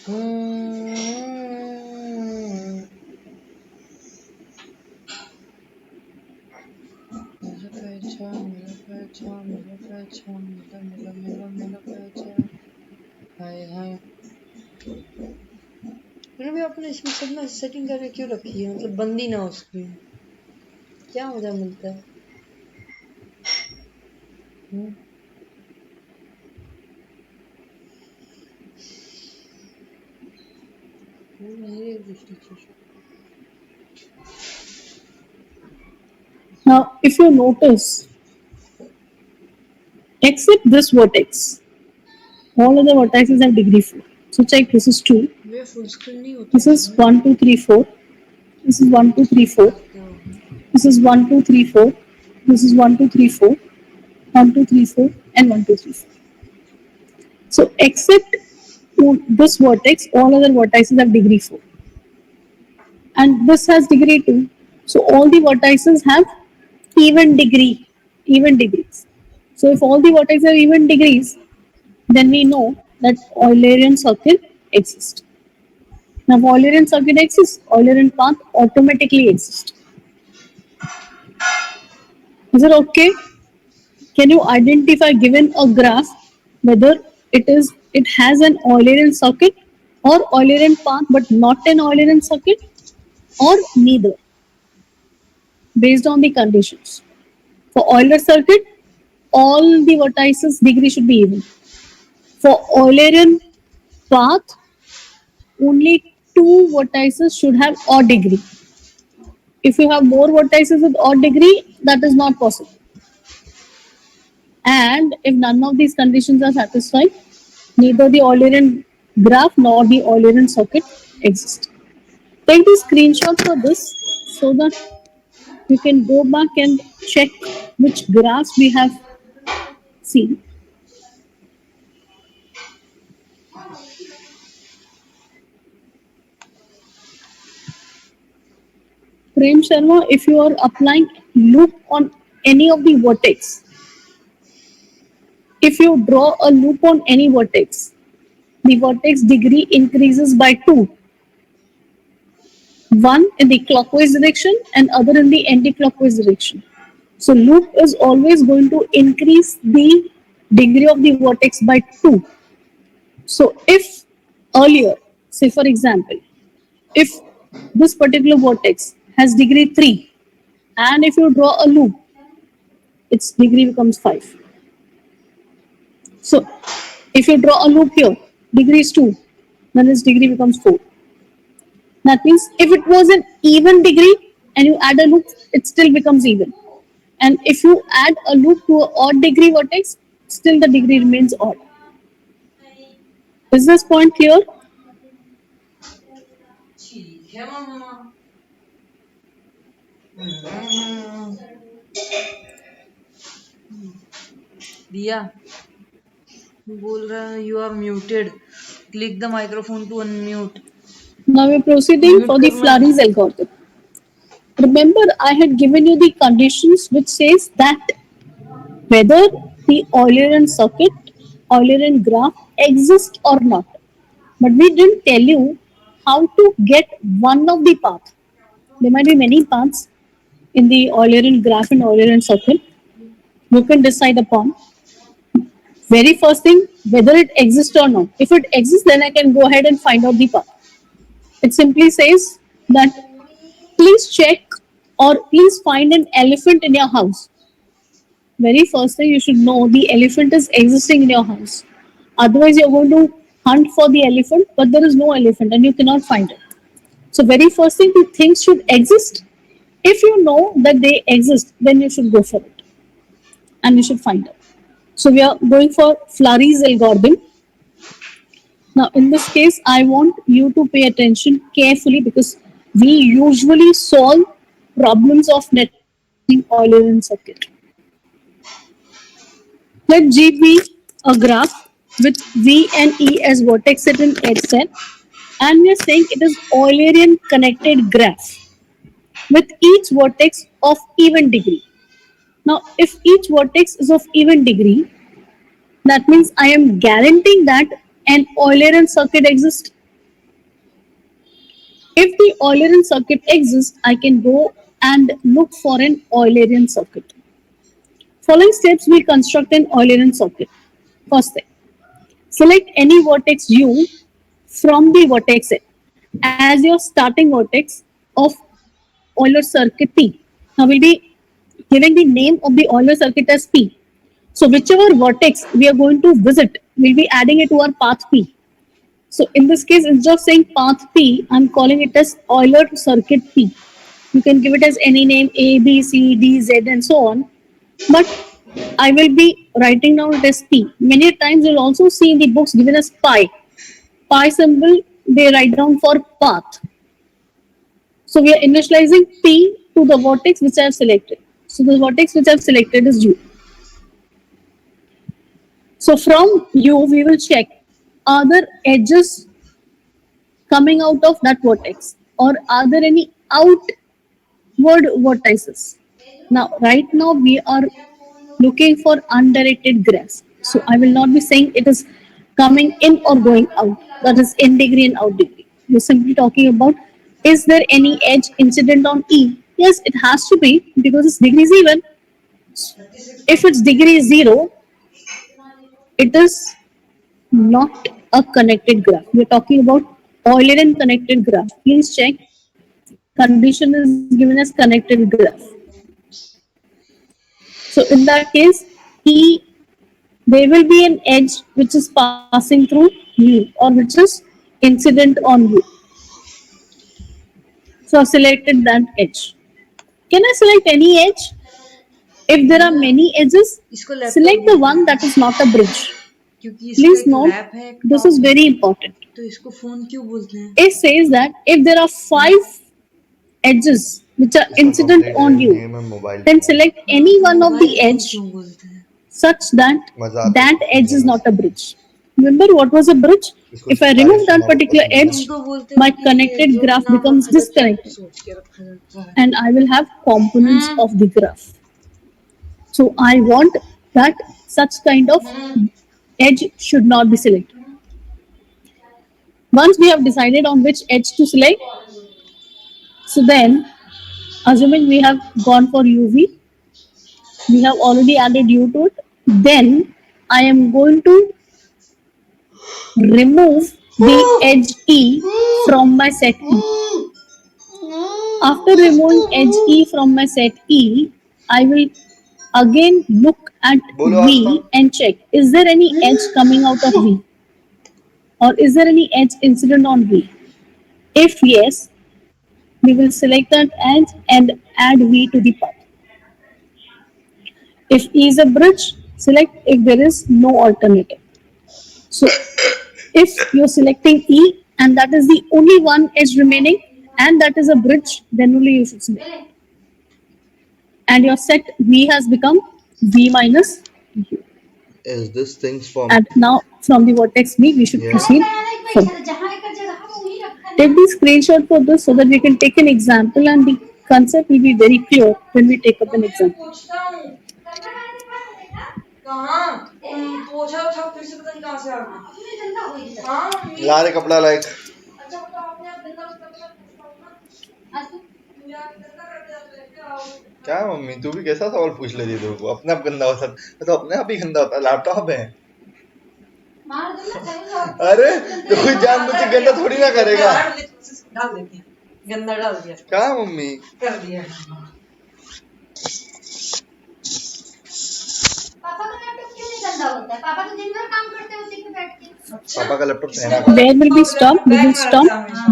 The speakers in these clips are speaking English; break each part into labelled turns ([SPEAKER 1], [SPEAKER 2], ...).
[SPEAKER 1] Hmm. मेरा पहचान मेरा पहचान मेरा पहचान मेरा मेरा मेरा मेरा पहचान हाय हाय। मैंने भी अपने इसमें सब में सेटिंग करके क्यों रखी है, मतलब बंद ही ना हो स्क्रीन, क्या मजा मिलता है। हम्म। वो नहीं है कुछ teacher.
[SPEAKER 2] Now, if you notice, except this vertex, all other vertices have degree 4. So check, this is 2,
[SPEAKER 1] ये फुल स्क्रीन नहीं होता
[SPEAKER 2] this is
[SPEAKER 1] इसमें।
[SPEAKER 2] 1, 2, 3, 4, this is 1, 2, 3, 4,
[SPEAKER 1] करते हो।
[SPEAKER 2] this is 1, 2, 3, 4, this is 1, 2, 3, 4, 1, 2, 3, 4, and 1, 2, 3, 4. So except this vertex, all other vertices have degree 4. And this has degree 2. So all the vertices have even degree, even degrees. So if all the vertices have even degrees, then we know that Eulerian circle exists. Now, if Eulerian circuit exists, Eulerian path automatically exists. Is it okay? Can you identify, given a graph, whether it has an Eulerian circuit or Eulerian path but not an Eulerian circuit, or neither, based on the conditions? For Euler circuit, all the vertices degree should be even. For Eulerian path, only two vertices should have odd degree. If you have more vertices with odd degree, that is not possible. And if none of these conditions are satisfied, neither the Eulerian graph nor the Eulerian circuit exist. Take the screenshot for this so that you can go back and check which graphs we have seen. Prem Sharma, if you are applying loop on any of the vertex, if you draw a loop on any vertex, the vertex degree increases by 2. One in the clockwise direction and other in the anti-clockwise direction. So loop is always going to increase the degree of the vertex by 2. So if earlier, say for example, if this particular vertex has degree 3, and if you draw a loop, its degree becomes 5. So if you draw a loop here, degree is 2, then its degree becomes 4. That means if it was an even degree and you add a loop, it still becomes even. And if you add a loop to an odd degree vertex, still the degree remains odd. Is this point clear?
[SPEAKER 1] ठीक है मामा। हम्म। दिया बोल रहा है you are muted, click the microphone to unmute.
[SPEAKER 2] Now we're proceeding
[SPEAKER 1] mute
[SPEAKER 2] for the
[SPEAKER 1] करना है।
[SPEAKER 2] Flurry's algorithm. Remember, I had given you the conditions which says that whether the Eulerian circuit, Eulerian graph exists or not. But we didn't tell you how to get one of the path. There might be many paths in the Eulerian graph and Eulerian circuit. You can decide upon. Very first thing, whether it exists or not. If it exists, then I can go ahead and find out the path. It simply says that please check or please find an elephant in your house. Very first thing, you should know the elephant is existing in your house. Otherwise, you're going to hunt for the elephant, but there is no elephant and you cannot find it. So, very first thing, the things should exist. If you know that they exist, then you should go for it and you should find it. So, we are going for Flurry's algorithm. Now, in this case, I want you to pay attention carefully because we usually solve problems of networking Eulerian circuit. Let G be a graph with V and E as vertex set and edge set, and we are saying it is Eulerian connected graph with each vertex of even degree. Now, if each vertex is of even degree, that means I am guaranteeing that an Eulerian circuit exists. If the Eulerian circuit exists, I can go and look for an Eulerian circuit. Following steps will construct an Eulerian circuit. First thing, select any vertex U from the vertex N as your starting vertex of Euler circuit P. Now we'll be giving the name of the Euler circuit as P. So whichever vertex we are going to visit, we'll be adding it to our path P. So in this case, instead of saying path P, I'm calling it as Euler circuit P. You can give it as any name A, B, C, D, Z, and so on. But I will be writing down it as P. Many times you'll also see in the books given as pi. Pi symbol they write down for path. So we are initializing P to the vertex which I have selected. So the vertex which I have selected is U. So from U we will check are there edges coming out of that vertex or are there any outward vertices. Now right now we are looking for undirected graphs. So I will not be saying it is coming in or going out. That is in degree and out degree. We're simply talking about is there any edge incident on E? Yes, it has to be because its degree is even. If its degree is zero, it is not a connected graph. We're talking about Eulerian connected graph. Please check. Condition is given as connected graph. So in that case, E there will be an edge which is passing through U or which is incident on U. So I selected that edge. Can I select any edge? If there are many edges,
[SPEAKER 1] इसको laptop
[SPEAKER 2] select the
[SPEAKER 1] बोलते
[SPEAKER 2] one
[SPEAKER 1] हैं
[SPEAKER 2] that is not a bridge.
[SPEAKER 1] क्योंकि इसका
[SPEAKER 2] Please
[SPEAKER 1] एक
[SPEAKER 2] note,
[SPEAKER 1] lap है एक
[SPEAKER 2] this
[SPEAKER 1] top
[SPEAKER 2] is
[SPEAKER 1] है
[SPEAKER 2] very important.
[SPEAKER 1] तो इसको फोन क्यों बोलते हैं
[SPEAKER 2] It says that if there are 5 edges which are
[SPEAKER 3] इसका
[SPEAKER 2] incident
[SPEAKER 3] complete
[SPEAKER 2] on you,
[SPEAKER 3] name है mobile
[SPEAKER 2] then select any one of the
[SPEAKER 1] mobile phone
[SPEAKER 2] edge
[SPEAKER 1] क्यों बोलते हैं
[SPEAKER 2] such that
[SPEAKER 3] मजा आता
[SPEAKER 2] that
[SPEAKER 3] है
[SPEAKER 2] edge is not a bridge. Remember what was a bridge?
[SPEAKER 3] इसको
[SPEAKER 2] If I
[SPEAKER 3] तारीफ
[SPEAKER 2] remove that
[SPEAKER 3] सुनना बहुत
[SPEAKER 2] particular
[SPEAKER 3] पसंद है
[SPEAKER 2] edge,
[SPEAKER 1] उनको बोलते
[SPEAKER 2] my
[SPEAKER 1] हैं कि
[SPEAKER 2] connected
[SPEAKER 1] जो
[SPEAKER 2] graph
[SPEAKER 1] नाम
[SPEAKER 2] becomes
[SPEAKER 1] रखा जाता है
[SPEAKER 2] disconnected
[SPEAKER 1] सोच के रखा जाता है
[SPEAKER 2] and I will have components of the graph. So I want that such kind of edge should not be selected. Once we have decided on which edge to select, so then assuming we have gone for UV, we have already added U to it, then I am going to remove the edge E from my set E. After removing edge E from my set E, I will again look at
[SPEAKER 3] बोलो
[SPEAKER 2] V
[SPEAKER 3] Asma
[SPEAKER 2] and check is there any edge coming out of V or is there any edge incident on V? If yes, we will select that edge and add V to the path. If E is a bridge, select if there is no alternative. So if you're selecting E and that is the only one edge remaining and that is a bridge, then only you should select. And your set V has become V minus U.
[SPEAKER 3] is this things from
[SPEAKER 2] And now from the vertex V, we should
[SPEAKER 3] yeah
[SPEAKER 2] proceed further. Take the screenshot for this so that we can take an example and the concept will be very clear when we take up an example.
[SPEAKER 1] पूछता हूँ कहाँ पोछा था फिर से पता नहीं कहाँ से आ गया हाँ मम्मी
[SPEAKER 3] ला रे कपड़ा लाइक
[SPEAKER 1] अच्छा बताओ अपने आप गंदा मत करना पूछता हूँ ना तुम यार गंदा करते जाते हो क्या आओ
[SPEAKER 3] क्या मम्मी तू भी कैसा सवाल पूछ ले रही है तेरे को अपने आप गंदा होता है तो अपने आप ही गंदा होता है लैपटॉप है
[SPEAKER 1] मार दो ना चलो
[SPEAKER 3] अरे तो कोई जानबूझ के गंदा थोड़ी ना करेगा
[SPEAKER 1] डाल देते हैं गंदा डाल दिया
[SPEAKER 3] क्या मम्मी
[SPEAKER 1] कर दिया
[SPEAKER 4] पापा का लैपटॉप क्यों नहीं गंदा होता है पापा तो दिन भर काम करते हैं उसी पे बैठ के
[SPEAKER 3] पापा का लैपटॉप सहना का
[SPEAKER 2] Where will we stop? We will stop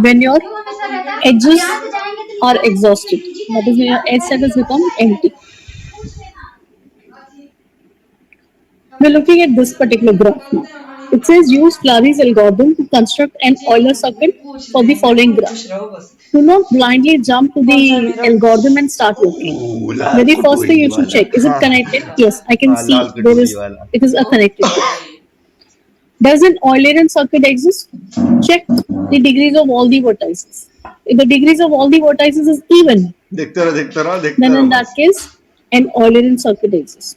[SPEAKER 2] when your
[SPEAKER 4] क्यों हमेशा रहता है
[SPEAKER 2] edges
[SPEAKER 4] यहाँ से जाएंगे तो
[SPEAKER 2] are exhausted. That is when your edge set has become empty. We're looking at this particular graph now. It says use Clary's algorithm to construct an Euler circuit for the following graph.
[SPEAKER 1] खुश रहो बस
[SPEAKER 2] Do not blindly jump to the algorithm and start working. Very first thing you should check, is it connected? Yes, I can see there is, it is a connected. Does an Eulerian circuit exist? Check the degrees of all the vertices. If the degrees of all the vertices is even,
[SPEAKER 3] देखते रहो
[SPEAKER 2] then in
[SPEAKER 3] बस।
[SPEAKER 2] that case, an Eulerian circuit exists.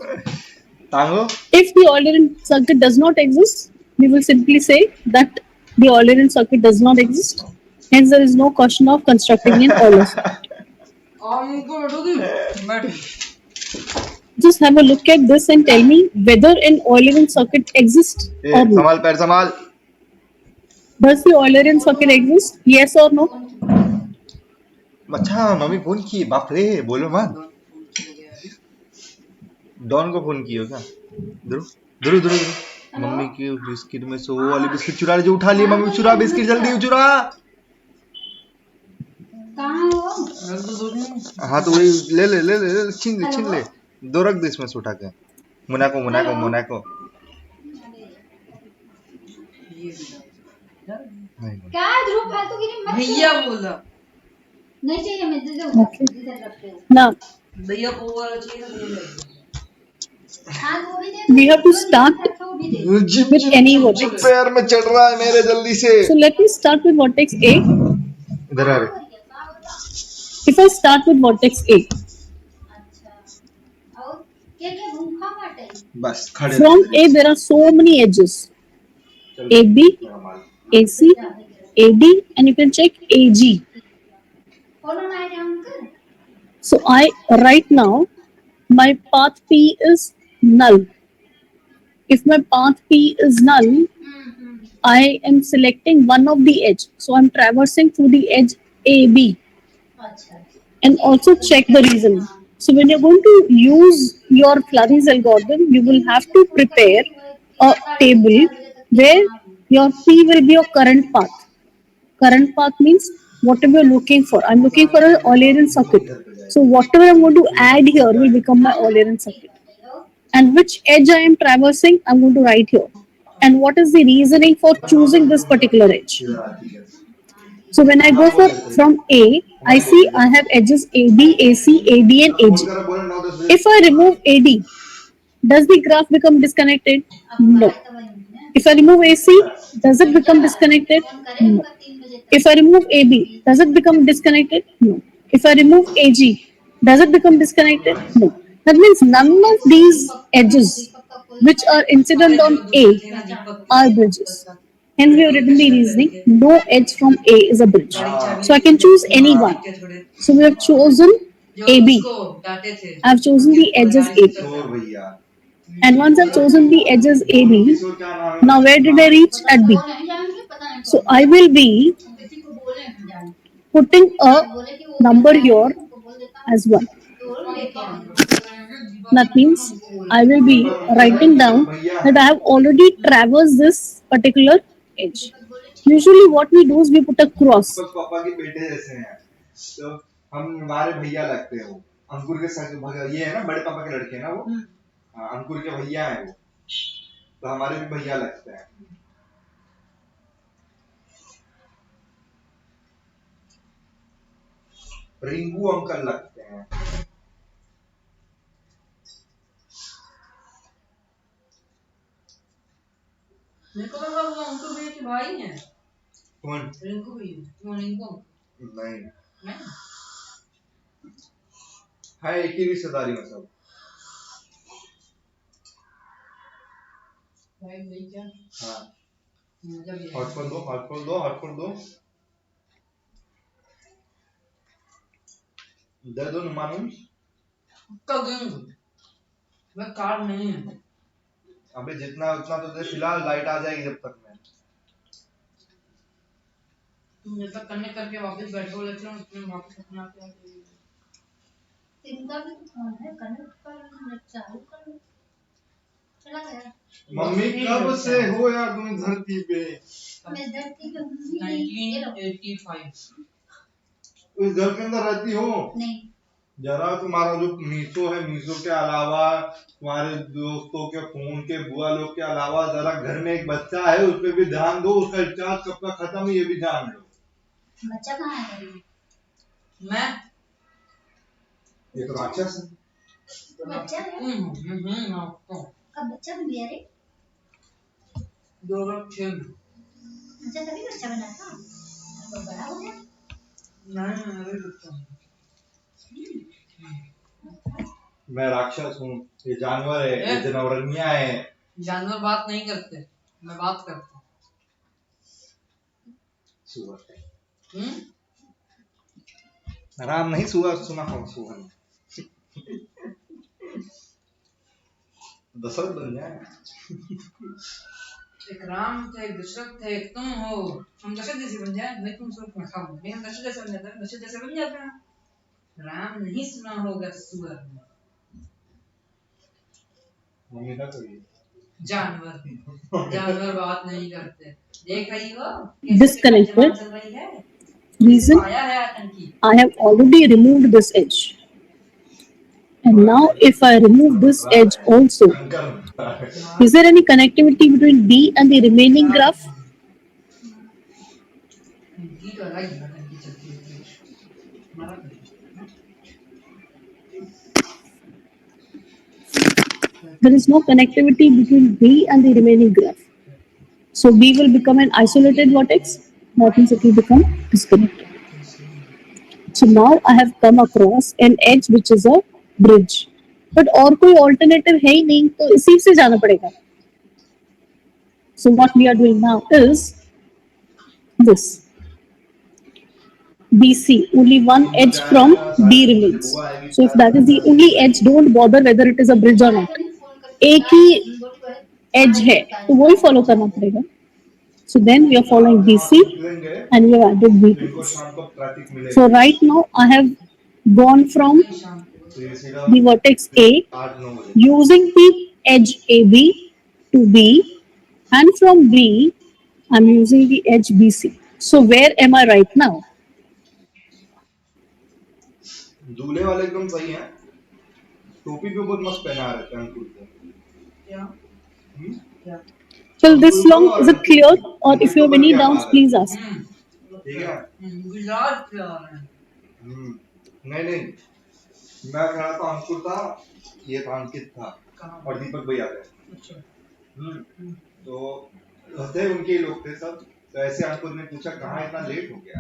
[SPEAKER 3] टांगो
[SPEAKER 2] If the Eulerian circuit does not exist, we will simply say that the Eulerian circuit does not exist. Hence, there is no question of constructing an Euler circuit.
[SPEAKER 1] उनको बैठोगी बैठ
[SPEAKER 2] Just have a look at this and tell me whether an Eulerian circuit exists or no.
[SPEAKER 3] संभाल पैर संभाल।
[SPEAKER 2] Does the Eulerian circuit exist? Yes or no?
[SPEAKER 3] अच्छा mummy phone की, बाप रे बोलो मत। डॉन को फोन किए हो क्या? ध्रुव ध्रुव ध्रुव ध्रुव। मम्मी की बिस्किट में सो वाली बिस्किट चुरा ले, जो उठा लिए मम्मी, चुरा बिस्किट जल्दी चुरा।
[SPEAKER 4] कहाँ हो?
[SPEAKER 3] हाँ तो वही ले ले ले ले, छीन ले, दो रख दे इसमें से उठा के। Monaco Monaco Monaco.
[SPEAKER 4] क्या ध्रुव फालतूगिरी मत
[SPEAKER 1] भैया बोला
[SPEAKER 4] नहीं चाहिए, मैं दे दूँ।
[SPEAKER 2] Okay.
[SPEAKER 4] इधर रखते हो।
[SPEAKER 2] Now,
[SPEAKER 1] भैया को वो वाला चाहिए ना, ले ले।
[SPEAKER 4] हाँ वो भी दे दो।
[SPEAKER 2] we have to start
[SPEAKER 4] वो भी दे दो।
[SPEAKER 3] Zip
[SPEAKER 2] with any vertex.
[SPEAKER 3] पैर में चढ़ रहा है मेरे, जल्दी से।
[SPEAKER 2] So let me start with vertex A.
[SPEAKER 3] इधर आ रे।
[SPEAKER 2] If I start with vertex A,
[SPEAKER 4] अच्छा। और क्या भूखा बाटे?
[SPEAKER 3] बस खड़े।
[SPEAKER 2] from A there are so many edges. AB, AC, AD, and you can check AG.
[SPEAKER 4] कौन आए uncle?
[SPEAKER 2] So right now, my path P is null. If my path P is null, I am selecting one of the edge. So I'm traversing through the edge AB.
[SPEAKER 4] अच्छा।
[SPEAKER 2] And also check the reason. So when you're going to use your Flurry's algorithm, you will have to prepare a table where your P will be your current path. Current path means whatever you're looking for. I'm looking for an Eulerian circuit. So whatever I'm going to add here will become my Eulerian circuit. And which edge I am traversing, I'm going to write here. And what is the reasoning for choosing this particular edge? So when I go from A, I see I have edges AB, AC, AD, and AG. If I remove AD, does the graph become disconnected? No. If I remove AC, does it become disconnected? No. If I remove AB, does it become disconnected? No. If I remove AG, does it become disconnected? No. That means none of these edges which are incident on A are bridges. Hence we have written the reasoning, no edge from A is a bridge. So I can choose any one. So we have chosen AB. I have chosen the edges AB.
[SPEAKER 3] भैया
[SPEAKER 2] And once I've chosen the edges AB, now where did I reach? At B. So I will be putting a number here as 1. That means I will be writing down that I have already traversed this particular edge. Usually what we do is we put a cross.
[SPEAKER 3] दीपक पापा के बेटे जैसे हैं, तो हम हमारे भैया लगते हैं। वो अंकुर के साथ ये है ना, बड़े पापा के लड़के हैं ना वो। हाँ, अंकुर के भैया हैं वो, तो हमारे भी भैया लगते हैं। रिंकू अंकल लगते हैं।
[SPEAKER 1] मेरे को लगा वो अंकुर भैया के भाई हैं।
[SPEAKER 3] कौन?
[SPEAKER 1] रिंकू भैया, वो रिंकू
[SPEAKER 3] नहीं
[SPEAKER 1] नहीं
[SPEAKER 3] है, एक ही रिश्तेदारी में सब।
[SPEAKER 1] भाई नहीं क्या?
[SPEAKER 3] हाँ,
[SPEAKER 1] मतलब ये
[SPEAKER 3] हॉटस्पॉट दो, हॉटस्पॉट दो, हॉटस्पॉट दो, दे दो न मालूम।
[SPEAKER 1] कब दूँ? मैं कार्ड नहीं है।
[SPEAKER 3] अबे जितना उतना तो दे, फिलहाल लाइट आ जाएगी जब तक। मैं
[SPEAKER 1] तुम जब तक कनेक्ट करके वापस बैठो लेते हो, तुम वापस अपना क्या
[SPEAKER 4] इनका भी फोन है, कनेक्ट कर, चालू कर, चला गया।
[SPEAKER 3] मम्मी कब से हो यार तुम धरती पे?
[SPEAKER 4] मैं धरती पे हूँ ही नहीं। ये लो।
[SPEAKER 1] 1985
[SPEAKER 3] उस घर के अंदर रहती हो?
[SPEAKER 4] नहीं।
[SPEAKER 3] जरा तुम्हारा जो मीशो है, मीशो के अलावा तुम्हारे दोस्तों के फोन के, बुआ लोग के अलावा जरा घर में एक बच्चा है, उस पर भी ध्यान दो। उसका रिचार्ज कब का खत्म है ये भी जान लो।
[SPEAKER 4] बच्चा कहाँ है मेरे?
[SPEAKER 1] मैं
[SPEAKER 3] ये तो राक्षस है।
[SPEAKER 4] बच्चा है? कब बच्चा बन गया रे?
[SPEAKER 1] 2006 में।
[SPEAKER 4] अच्छा तभी बच्चा बना था? अब बड़ा हो गया?
[SPEAKER 1] नहीं अभी बच्चा है।
[SPEAKER 3] मैं राक्षस हूँ, ये जानवर है, ये जनवरनिया है।
[SPEAKER 1] जानवर बात नहीं करते, मैं बात करता हूँ।
[SPEAKER 3] सुअर। राम नहीं सुआ सुना हो सुहन दशरथ बन जाए।
[SPEAKER 1] एक राम थे, एक दशरथ थे, एक तुम हो। हम दशरथ जैसे बन जाए, नहीं तुम सब हम नहीं, हम दशरथ जैसे बन जाते हैं, दशरथ जैसे बन जाते हैं। राम नहीं सुना होगा सुअर में।
[SPEAKER 3] मम्मी का कोई
[SPEAKER 1] जानवर जानवर बात नहीं करते। देख रही हो कैसे
[SPEAKER 2] Disconnected.
[SPEAKER 1] जबान चल रही है।
[SPEAKER 2] Reason,
[SPEAKER 1] आया है आतंकी।
[SPEAKER 2] I have already removed this edge. And now if I remove this edge also, is there any connectivity between B and the remaining graph?
[SPEAKER 1] आतंकी तो अलग है, आतंकी चलती है हमारा तो।
[SPEAKER 2] There is no connectivity between B and the remaining graph. So B will become an isolated vertex. That means it will become disconnected. So now I have come across an edge which is a bridge. But और कोई alternative है ही नहीं, तो इसी से जाना पड़ेगा. So what we are doing now is this. BC, only one edge from D remains. So if that is the only edge, don't bother whether it is a bridge or not. एक ही edge है, तो वही follow करना पड़ेगा. So then we are following BC and we have added B to this. So right now I have gone from the vertex A using the edge AB to B, and from B I'm using the edge BC. So where am I right now?
[SPEAKER 3] दूल्हे वाले एकदम सही है। टोपी भी बहुत मस्त पहना रहता है अंकुर को।
[SPEAKER 1] क्या क्या
[SPEAKER 2] Till this long, is it clear? Or if you have any doubts, please ask.
[SPEAKER 3] ठीक है।
[SPEAKER 1] गुजरात से आ रहे हैं।
[SPEAKER 3] नहीं नहीं, मैं खड़ा था, अंकुर था, ये था अंकित था और दीपक भैया थे।
[SPEAKER 1] अच्छा।
[SPEAKER 3] तो थे उनके ही लोग थे सब। तो ऐसे अंकुर ने पूछा कहाँ इतना लेट हो गया।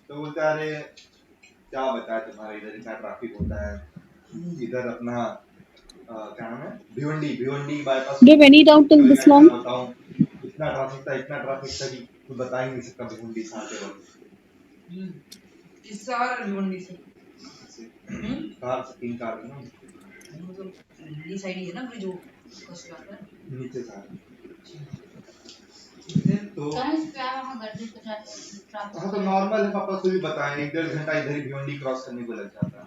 [SPEAKER 3] तो बोलता अरे क्या बताया तुम्हारे इधर इतना ट्रैफिक होता है, इधर अपना क्या नाम है Bhiwandi bypass.
[SPEAKER 2] Do you have any doubt till this long?
[SPEAKER 3] बताऊं इतना ट्रैफिक था कि तू बता ही नहीं सकता भिवंडी कहाँ पे हो।
[SPEAKER 1] किससे आ रहा है भिवंडी से?
[SPEAKER 3] कार से 3 कार ना,
[SPEAKER 1] मतलब भिवंडी साइड ही है ना ब्रिज, वो कस जाता है
[SPEAKER 3] नीचे से। तो हाँ तो नॉर्मल है, पापा को भी बताएं 1-1.5 घंटा इधर ही भिवंडी क्रॉस करने को लग जाता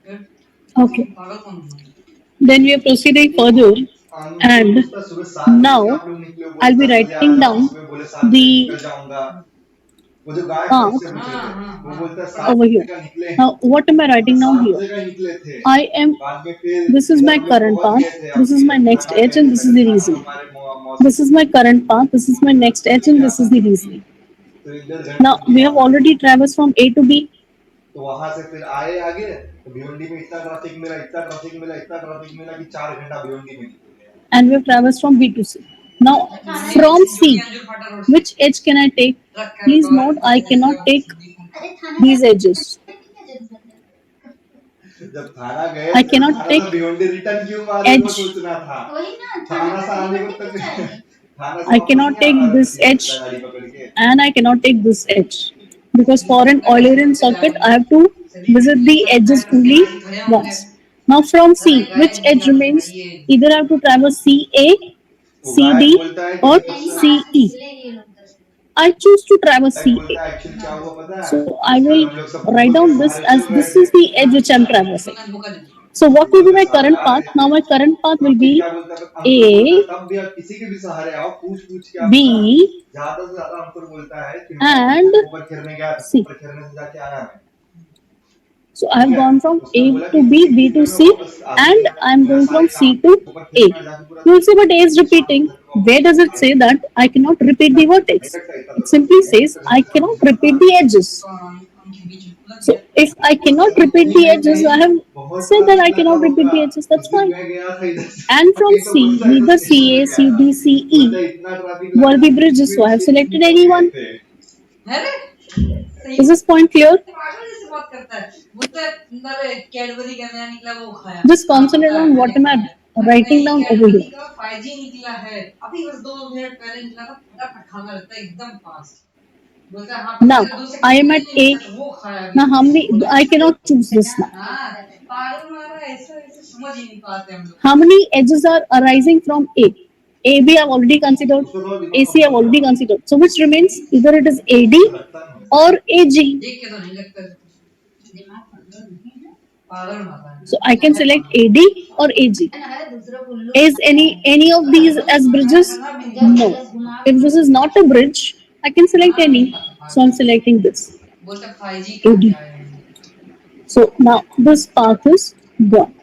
[SPEAKER 3] है।
[SPEAKER 2] Okay. Then we are proceeding further, and now I'll be writing down the path over here. Now, what am I writing down here? I am. This is my current path. This is my next edge, and this is the reasoning. This is my current path. This is my next edge, and this is the reasoning. Now we have already traversed from A to B.
[SPEAKER 3] तो वहां से फिर आए आगे, तो भिवंडी में इतना traffic मिला कि 4 घंटा भिवंडी में निकल गया।
[SPEAKER 2] And we have traversed from B to C. Now from C, which edge can I take? Please note, I cannot take these edges.
[SPEAKER 3] जब थाना गए
[SPEAKER 2] I cannot take
[SPEAKER 3] Bhiwandi return क्यों मारे
[SPEAKER 2] edge.
[SPEAKER 3] सोचना था। थाना से आने को तक
[SPEAKER 2] I cannot take this edge and I cannot take this edge, because for an Eulerian circuit I have to visit the edges only once. Now from C, which edge remains? Either I have to traverse CA, CD or CE. I choose to traverse CA. So I will write down this as this is the edge which I am traversing. So what will be my current path? Now my current path will be A, B, and C. So I have gone from A to B, B to C, and I am going from C to A. You will say, but A is repeating. Where does it say that I cannot repeat the vertex? It simply says I cannot repeat the edges. So if I cannot repeat the edges, I have said that I cannot repeat the edges. That's fine. And from C, neither CA, CD, CE were the bridges, so I have selected any one. Is this point clear? Just concentrate on what am I writing down over here.
[SPEAKER 1] 5G निकला है अभी, बस 2 minute पहले निकला था, फटाफट खाना लगता है एकदम फास्ट। बोलता है, हाँ,
[SPEAKER 2] Now
[SPEAKER 1] पकड़ दूसरे
[SPEAKER 2] I am
[SPEAKER 1] खाने
[SPEAKER 2] at
[SPEAKER 1] के लिए
[SPEAKER 2] A.
[SPEAKER 1] तो वो खाया
[SPEAKER 2] Now
[SPEAKER 1] गया।
[SPEAKER 2] I cannot choose this now.
[SPEAKER 1] हाँ, पागल मारा ऐसा ऐसा समझ ही नहीं पाते हम लोग।
[SPEAKER 2] How many edges are arising from A? AB I have already considered. AC I have already considered. So which remains? Either it is AD or AG.
[SPEAKER 1] देख के तो नहीं लगता दिमाग पागल नहीं है, पागल माता है।
[SPEAKER 2] So I can select AD or AG. Is any of these as bridges? No. If this is not a bridge, I can select any. So I'm selecting this.
[SPEAKER 1] बोलता 5G
[SPEAKER 2] AD.
[SPEAKER 1] क्या है?
[SPEAKER 2] So now this path is gone.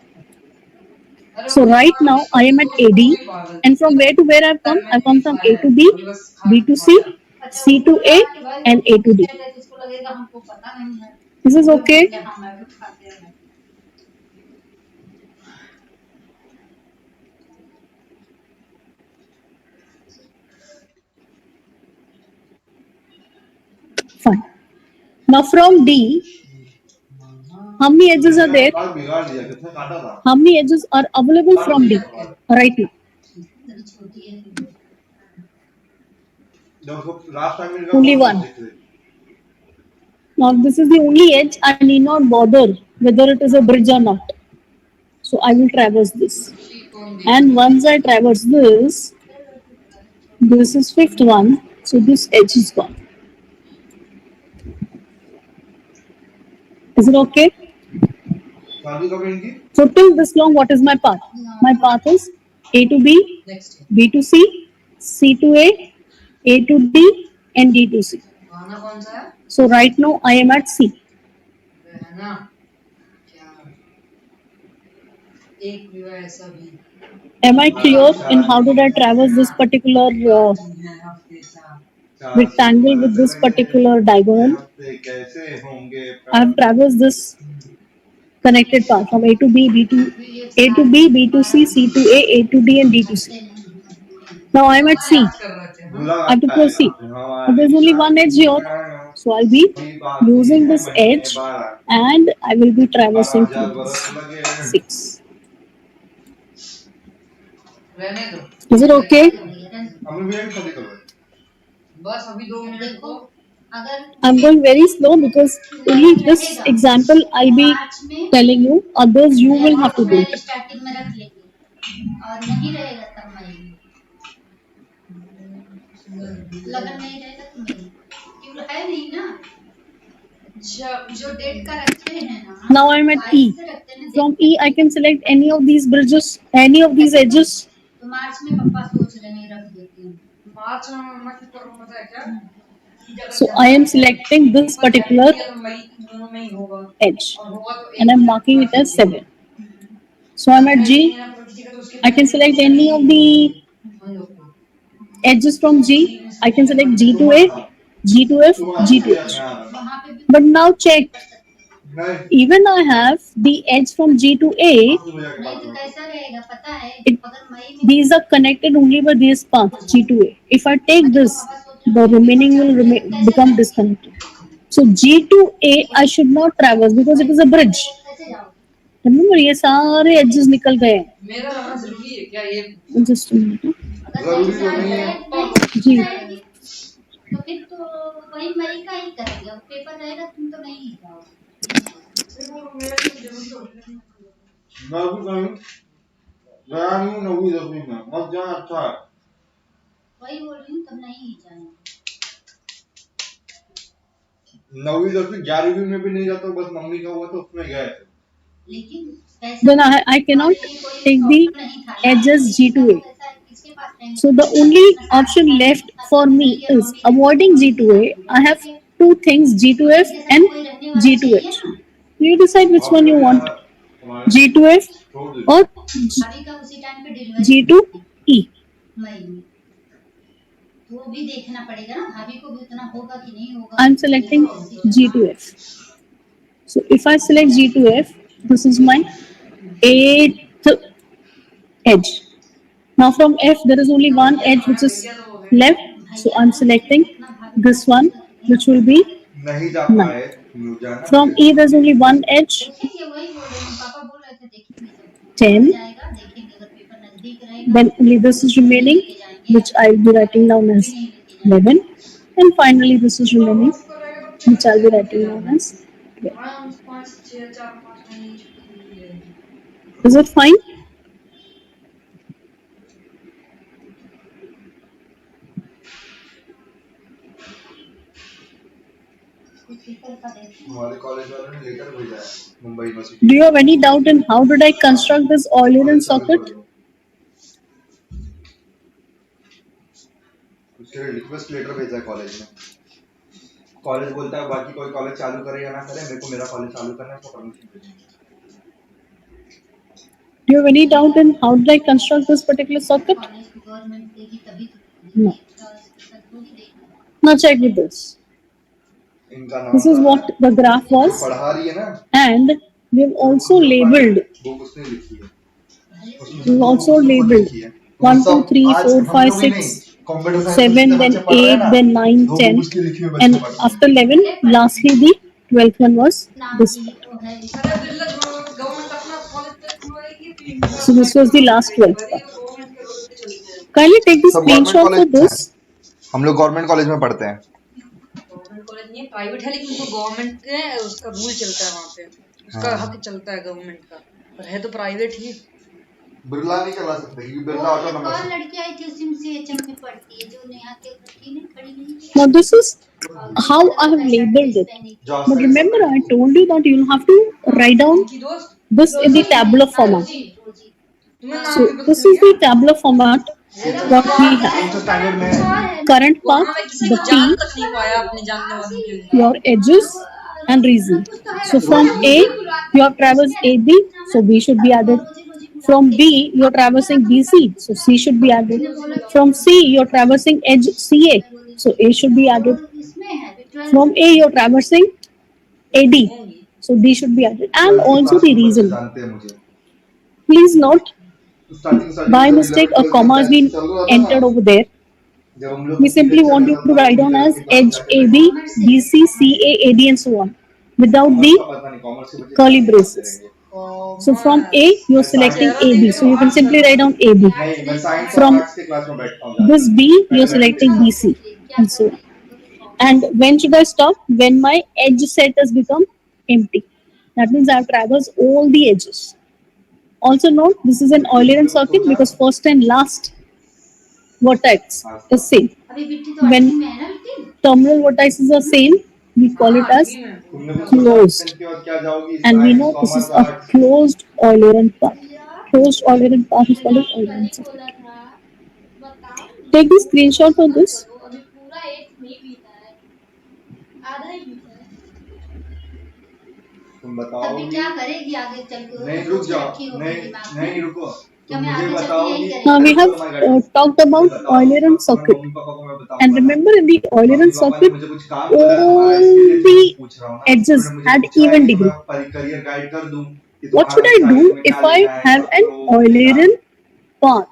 [SPEAKER 2] So right now I am at AD, and from where to where I've come? I've come from A to B, B to C, C to A, and A to D. This is okay. Fine. Now from D, how many edges are there?
[SPEAKER 3] बात बिगाड़ दिया, कितना काटा था?
[SPEAKER 2] How many edges are available from D right now?
[SPEAKER 3] जब उसको last time में
[SPEAKER 2] Only one. Now this is the only edge. I need not bother whether it is a bridge or not. So I will traverse this. And once I traverse this, this is fifth one. So this edge is gone. Is it okay?
[SPEAKER 3] शादी कब इनकी?
[SPEAKER 2] So till this long, what is my path? My path is A to B,
[SPEAKER 1] Next.
[SPEAKER 2] B to C, C to A to D, and D to C.
[SPEAKER 1] गाना कौन सा है?
[SPEAKER 2] So right now I am at C.
[SPEAKER 1] है ना? क्या? एक भी है ऐसा भी।
[SPEAKER 2] Am I clear in how did I traverse this particular rectangle with this particular diagonal?
[SPEAKER 3] कैसे होंगे?
[SPEAKER 2] I have traversed this connected path from A to B, B to C, C to A to D, and D to C. Now I am at C. I have to proceed. But there's only one edge here, so I'll be using this edge, and I will be traversing through this. 6.
[SPEAKER 1] रहने दो।
[SPEAKER 2] Is it okay?
[SPEAKER 3] हमें भी एक शादी करो।
[SPEAKER 1] बस अभी 2 minute को
[SPEAKER 2] I'm going very slow because only this example I'll be telling you. Others you will have to do it.
[SPEAKER 4] Starting में रख लेंगे और नहीं रहेगा तब मई लगन नहीं रहेगा तो मई क्यों है नहीं ना जो डेट का रखते हैं ना।
[SPEAKER 2] Now I'm at E. From E I can select any of these bridges, any of these edges.
[SPEAKER 4] तो मार्च में पापा सोच रहे हैं रख देते हैं।
[SPEAKER 1] मार्च में मम्मा की तरफ पता है क्या?
[SPEAKER 2] So I am selecting this particular edge and I'm marking it as 7. So I'm at G. I can select any of the edges from G. I can select G to A, G to F, G to H. But now check. Even I have the edge from G to A. These are connected only by this path G to A. If I take this, the remaining will become disconnected. So G to A I should not traverse because it is a bridge. Remember, ये सारे edges निकल गए हैं.
[SPEAKER 1] मेरा रहना जरूरी है क्या ये?
[SPEAKER 2] Just a minute.
[SPEAKER 3] जरूरी तो नहीं है.
[SPEAKER 2] जी.
[SPEAKER 4] तो फिर तो वही मई का ही करेंगे. अब पेपर रहेगा तुम तो नहीं ही जाओ.
[SPEAKER 3] मैं भी कहीं गया नहीं हूँ 9वीं 10वीं में. मत जाना अच्छा है.
[SPEAKER 4] वही बोल रही हूँ तब नहीं ही जाना.
[SPEAKER 3] 9वीं 10वीं 11वीं में भी नहीं जाता बस मम्मी का हुआ तो उसमें गए.
[SPEAKER 2] Then I cannot take the edges G to A. So the only option left for me is avoiding G to A. I have two things, G to F and G to H. You decide which one you want, G to F or G to E. I'm selecting G to F. So if I select G to F, this is my 8th edge. Now from F there is only one edge which is left. So I'm selecting this one which will be 9. From E there is only one edge, 10. Then only this is remaining which I will be writing down as 11. And finally, this is remaining, which I'll be writing down as 12.
[SPEAKER 1] हाँ 5 6 4 5 महीने छुट्टी रहेगी।
[SPEAKER 2] Is it fine?
[SPEAKER 3] हमारे college वालों ने letter भेजा है Mumbai university.
[SPEAKER 2] Do you have any doubt in how did I construct this Eulerian socket?
[SPEAKER 3] उसके लिए रिक्वेस्ट लेटर भेजा है कॉलेज में। कॉलेज बोलता है बाकी कोई कॉलेज चालू करे या ना करे, मेरे को मेरा कॉलेज चालू करना है तो परमिशन भेजेंगे।
[SPEAKER 2] Do you have any doubt in how did I construct this particular socket? No. Now check with this.
[SPEAKER 3] इनका नाम
[SPEAKER 2] This is what the graph was,
[SPEAKER 3] पढ़ा रही है ना,
[SPEAKER 2] and we've also labeled.
[SPEAKER 3] Book उसने लिखी है।
[SPEAKER 2] We've also labeled 1, 2, 3, 4, 5, 6, 7, then 8, then 9, 10, and after 11, lastly the 12th one was this.
[SPEAKER 1] अरे बिरला गवर्नमेंट अपना कॉलेज खुलवाएगी तो
[SPEAKER 2] So this was the last 12th one.
[SPEAKER 1] Government के रोड पे चलते हैं।
[SPEAKER 2] Kindly take the
[SPEAKER 3] सब
[SPEAKER 2] screenshot for
[SPEAKER 3] government
[SPEAKER 2] this.
[SPEAKER 3] हम लोग गवर्नमेंट कॉलेज में पढ़ते हैं।
[SPEAKER 1] गवर्नमेंट कॉलेज नहीं है, प्राइवेट है, लेकिन वो गवर्नमेंट के उसका रूल चलता है वहाँ पे, उसका हक चलता है गवर्नमेंट का, पर है तो प्राइवेट ही।
[SPEAKER 3] बिरला नहीं चला सकते क्योंकि बिरला ऑटोनोमस
[SPEAKER 4] और
[SPEAKER 3] है।
[SPEAKER 4] लड़की आई थी उसी में से एचएम में पढ़ती है, जो नेहा के लड़की ने खड़ी नहीं थी।
[SPEAKER 2] Now this is how I have labeled it. But remember I told you that you'll have to write down
[SPEAKER 1] उनकी दोस्त
[SPEAKER 2] this in the tabular format.
[SPEAKER 1] तुम्हें नाम
[SPEAKER 2] So
[SPEAKER 1] भी
[SPEAKER 2] this is the tabular format what we have.
[SPEAKER 3] कौन सा standard में है?
[SPEAKER 2] Current
[SPEAKER 1] वहाँ
[SPEAKER 2] path,
[SPEAKER 1] मैं किसी
[SPEAKER 2] the
[SPEAKER 1] को जान
[SPEAKER 2] P,
[SPEAKER 1] तक नहीं पाया अपने जानने वालों के लिए।
[SPEAKER 2] your edges and reason. So from A you have traversed AB, so B should be added. From B you are traversing BC, so C should be added. From C you are traversing edge CA, so A should be added.
[SPEAKER 4] इसमें है
[SPEAKER 2] From A you are traversing AD, so D should be added. And also the reason.
[SPEAKER 3] जानते हैं मुझे।
[SPEAKER 2] Please note,
[SPEAKER 3] starting
[SPEAKER 2] by mistake a comma has been entered over there.
[SPEAKER 3] जब हम लोग
[SPEAKER 2] We simply want you to write down as edge AB, BC, CA, AD and so on without the curly braces. So from A you are selecting AB, so you can simply write down AB.
[SPEAKER 3] नहीं मैं science और
[SPEAKER 2] From
[SPEAKER 3] arts के class में बैठता हूँ।
[SPEAKER 2] this B you are selecting BC and so on. And when should I stop? When my edge set has become empty. That means I have traversed all the edges. Also note, this is an Eulerian circuit because first and last vertex is same.
[SPEAKER 4] अभी बिट्टी तो
[SPEAKER 2] When
[SPEAKER 4] आठवीं में है ना बिट्टी?
[SPEAKER 2] terminal vertices are same, we call it as closed.
[SPEAKER 3] क्या जाओगी?
[SPEAKER 2] And we know this is a closed Eulerian path. Closed Eulerian path is called as Eulerian circuit. Take the screenshot for this.
[SPEAKER 4] अभी पूरा एक नहीं पीता है, आधा ही पीता है।
[SPEAKER 3] तुम बताओ
[SPEAKER 4] अभी क्या करेगी आगे चल के?
[SPEAKER 3] नहीं रुक जाओ,
[SPEAKER 4] रखी होगी
[SPEAKER 3] नहीं
[SPEAKER 4] दिमाग में।
[SPEAKER 3] नहीं रुको,
[SPEAKER 4] क्या
[SPEAKER 3] तुम
[SPEAKER 4] मैं
[SPEAKER 3] मुझे
[SPEAKER 4] आगे चल के
[SPEAKER 3] बताओ
[SPEAKER 4] यही
[SPEAKER 3] कि
[SPEAKER 4] करेगी?
[SPEAKER 2] Now we have talked about Eulerian circuit. And remember in the Eulerian circuit, all the edges had even degree. What should I do if I have an Eulerian path?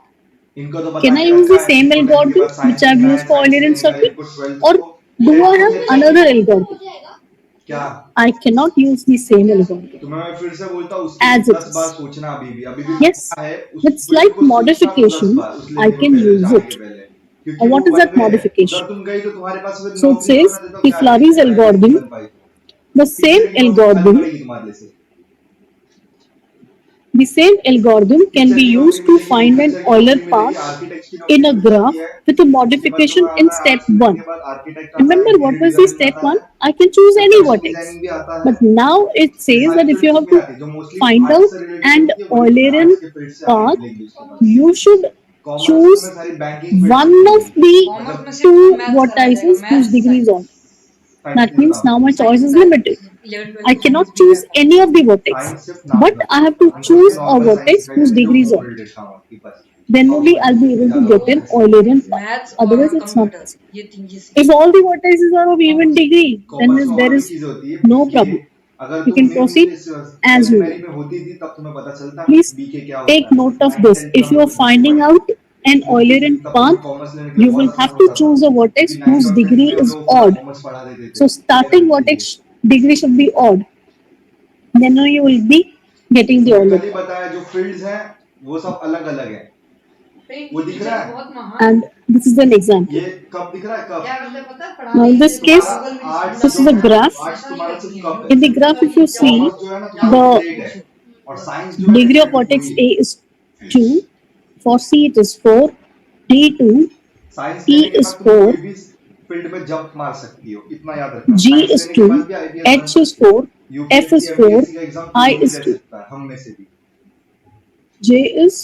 [SPEAKER 2] Can I use the same algorithm which I've used for Eulerian circuit, or do I have another algorithm?
[SPEAKER 3] क्या?
[SPEAKER 2] I cannot use the same algorithm.
[SPEAKER 3] तो मैं फिर से बोलता हूँ
[SPEAKER 2] As
[SPEAKER 3] उसकी
[SPEAKER 2] it
[SPEAKER 3] 10
[SPEAKER 2] is.
[SPEAKER 3] बार सोचना अभी भी
[SPEAKER 2] Yes,
[SPEAKER 3] क्या है, उस
[SPEAKER 2] with
[SPEAKER 3] फिर
[SPEAKER 2] slight
[SPEAKER 3] को सोचना
[SPEAKER 2] modification,
[SPEAKER 3] 10 बार, उस
[SPEAKER 2] I
[SPEAKER 3] लेवल
[SPEAKER 2] can
[SPEAKER 3] पे
[SPEAKER 2] use
[SPEAKER 3] जाने
[SPEAKER 2] it.
[SPEAKER 3] के पहले। क्योंकि
[SPEAKER 2] And what
[SPEAKER 3] वो
[SPEAKER 2] is that
[SPEAKER 3] one way है।
[SPEAKER 2] modification?
[SPEAKER 3] जब तुम गई तो तुम्हारे पास फिर
[SPEAKER 2] So it
[SPEAKER 3] नौकरी
[SPEAKER 2] says
[SPEAKER 3] होना था तो
[SPEAKER 2] the
[SPEAKER 3] क्या
[SPEAKER 2] Flurry's
[SPEAKER 3] है?
[SPEAKER 2] algorithm,
[SPEAKER 3] बन पाई।
[SPEAKER 2] the same
[SPEAKER 3] तीसरी नौकरी
[SPEAKER 2] algorithm,
[SPEAKER 3] पड़ेगी तुम्हारे लिए से।
[SPEAKER 2] the same algorithm can be used to find an Euler path in a graph with a modification in step 1. Remember what was the step 1? I can choose any vertex. But now it says that if you have to find out an Eulerian path, you should choose one of the two vertices whose degree is odd. That means now my choice is limited. I cannot choose any of the vertex, but I have to choose a vertex whose degree is odd. Then only I'll be able to get an Eulerian path.
[SPEAKER 1] Maths
[SPEAKER 2] Otherwise, it's not
[SPEAKER 1] computer
[SPEAKER 2] possible.
[SPEAKER 1] ये तीन चीजें।
[SPEAKER 2] If all the vertices are of even degree, then there is no problem. You can proceed as you want. Please take note of this. If you are finding out an Eulerian path, you will have to choose a vertex whose degree is odd. So starting vertex degree should be odd. Then only you will be getting the
[SPEAKER 3] कल
[SPEAKER 2] Eulerian
[SPEAKER 3] ही बताया जो fields हैं वो सब अलग अलग है।
[SPEAKER 1] पे
[SPEAKER 3] वो दिख रहा है?
[SPEAKER 1] बहुत महान
[SPEAKER 2] and This is an example.
[SPEAKER 3] ये कप दिख रहा है, कप।
[SPEAKER 1] क्या करते पता है,
[SPEAKER 2] Now in this case, this is a graph.
[SPEAKER 3] Arts तुम्हारा सिर्फ cup
[SPEAKER 2] In the graph, if you see,
[SPEAKER 3] commerce जो है ना तुम्हारा प्लेट
[SPEAKER 2] the
[SPEAKER 3] है, और साइंस जो है
[SPEAKER 2] degree of vertex A is 2, for C it is 4, D 2,
[SPEAKER 3] science
[SPEAKER 2] E
[SPEAKER 3] लेने के
[SPEAKER 2] is
[SPEAKER 3] बाद तुम
[SPEAKER 2] 4,
[SPEAKER 3] कोई भी फील्ड में जंप मार सकती हो, इतना याद रखना।
[SPEAKER 2] G
[SPEAKER 3] साइंस
[SPEAKER 2] is
[SPEAKER 3] लेने के
[SPEAKER 2] 2,
[SPEAKER 3] बाद भी IBS
[SPEAKER 2] H is 4, F is 4,
[SPEAKER 3] UPSC का एग्जाम
[SPEAKER 2] I
[SPEAKER 3] कोई भी
[SPEAKER 2] is
[SPEAKER 3] दे
[SPEAKER 2] 2,
[SPEAKER 3] सकता है, हम में से भी।
[SPEAKER 2] J is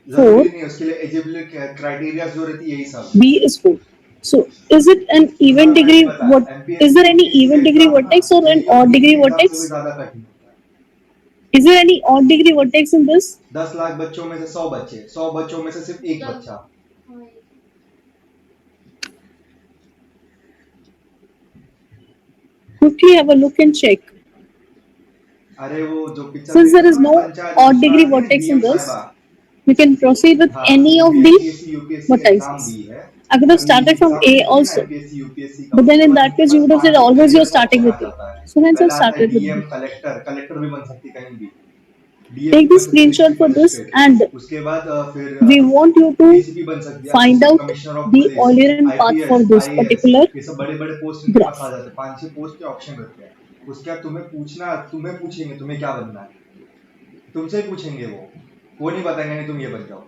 [SPEAKER 2] 4,
[SPEAKER 3] जरूरी नहीं है, उसके लिए एलिजिबिलिटी क्राइटेरिया जो रहती है यही सब।
[SPEAKER 2] B is 4. So is it an even degree? What is there any even degree vertex or an odd degree vertex?
[SPEAKER 3] ज्यादा कठिन होता है।
[SPEAKER 2] Is there any odd degree vertex in this?
[SPEAKER 3] 10 lakh बच्चों में से 100 बच्चे, 100 बच्चों में से सिर्फ एक बच्चा।
[SPEAKER 2] Quickly have a look and check.
[SPEAKER 3] अरे वो जो picture
[SPEAKER 2] Since there is no odd degree vertex in this, we can proceed with any of the vertices. I could have started from A also, but then in that case you would have said always you're starting with A. So hence I've started with B.
[SPEAKER 3] Collector भी बन सकती कहीं भी।
[SPEAKER 2] Take the screenshot for this, and
[SPEAKER 3] उसके बाद फिर
[SPEAKER 2] we want you to
[SPEAKER 3] DCP बन सकती है,
[SPEAKER 2] find out
[SPEAKER 3] commissioner of
[SPEAKER 2] the
[SPEAKER 3] police,
[SPEAKER 2] Eulerian path for this
[SPEAKER 3] IAS,
[SPEAKER 2] particular
[SPEAKER 3] ये सब बड़े-बड़े पोस्ट इनके
[SPEAKER 2] graph.
[SPEAKER 3] पास आ जाते हैं, 5-6 पोस्ट के ऑप्शन रहते हैं। उसके बाद तुम्हें पूछना, तुम्हें पूछेंगे तुम्हें क्या बनना है, तुमसे पूछेंगे वो नहीं बताएंगे नहीं तुम ये बन जाओ,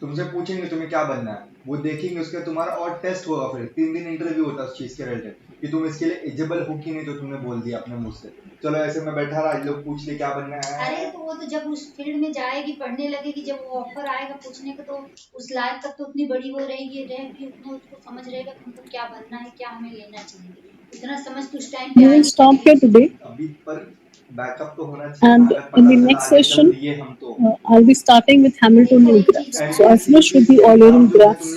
[SPEAKER 3] तुमसे पूछेंगे तुम्हें क्या बनना है, वो देखेंगे, उसके तुम्हारा और टेस्ट होगा, फिर 3 दिन इंटरव्यू होता है उस चीज के रिलेटेड कि तुम इसके लिए एलिजिबल हो कि नहीं, तो तुमने बोल दिया अपने मुंह से। चलो ऐसे मैं बैठा रहा, लोग पूछ ले क्या बनना है।
[SPEAKER 4] अरे तो वो तो जब उस फील्ड में जाएगी, पढ़ने लगेगी, जब वो ऑफर आएगा पूछने का, तो उस लायक तक तो उतनी बड़ी वो रहेगी उतना उसको समझ रहेगा कि हमको क्या बनना है, क्या हमें लेना चाहिए, इतना समझ तो उस टाइम पे
[SPEAKER 2] We will stop here today,
[SPEAKER 3] अभी पर बैकअप तो होना चाहिए।
[SPEAKER 2] and in the next session I'll be starting with Hamiltonian graphs. So I finished with the Eulerian graphs.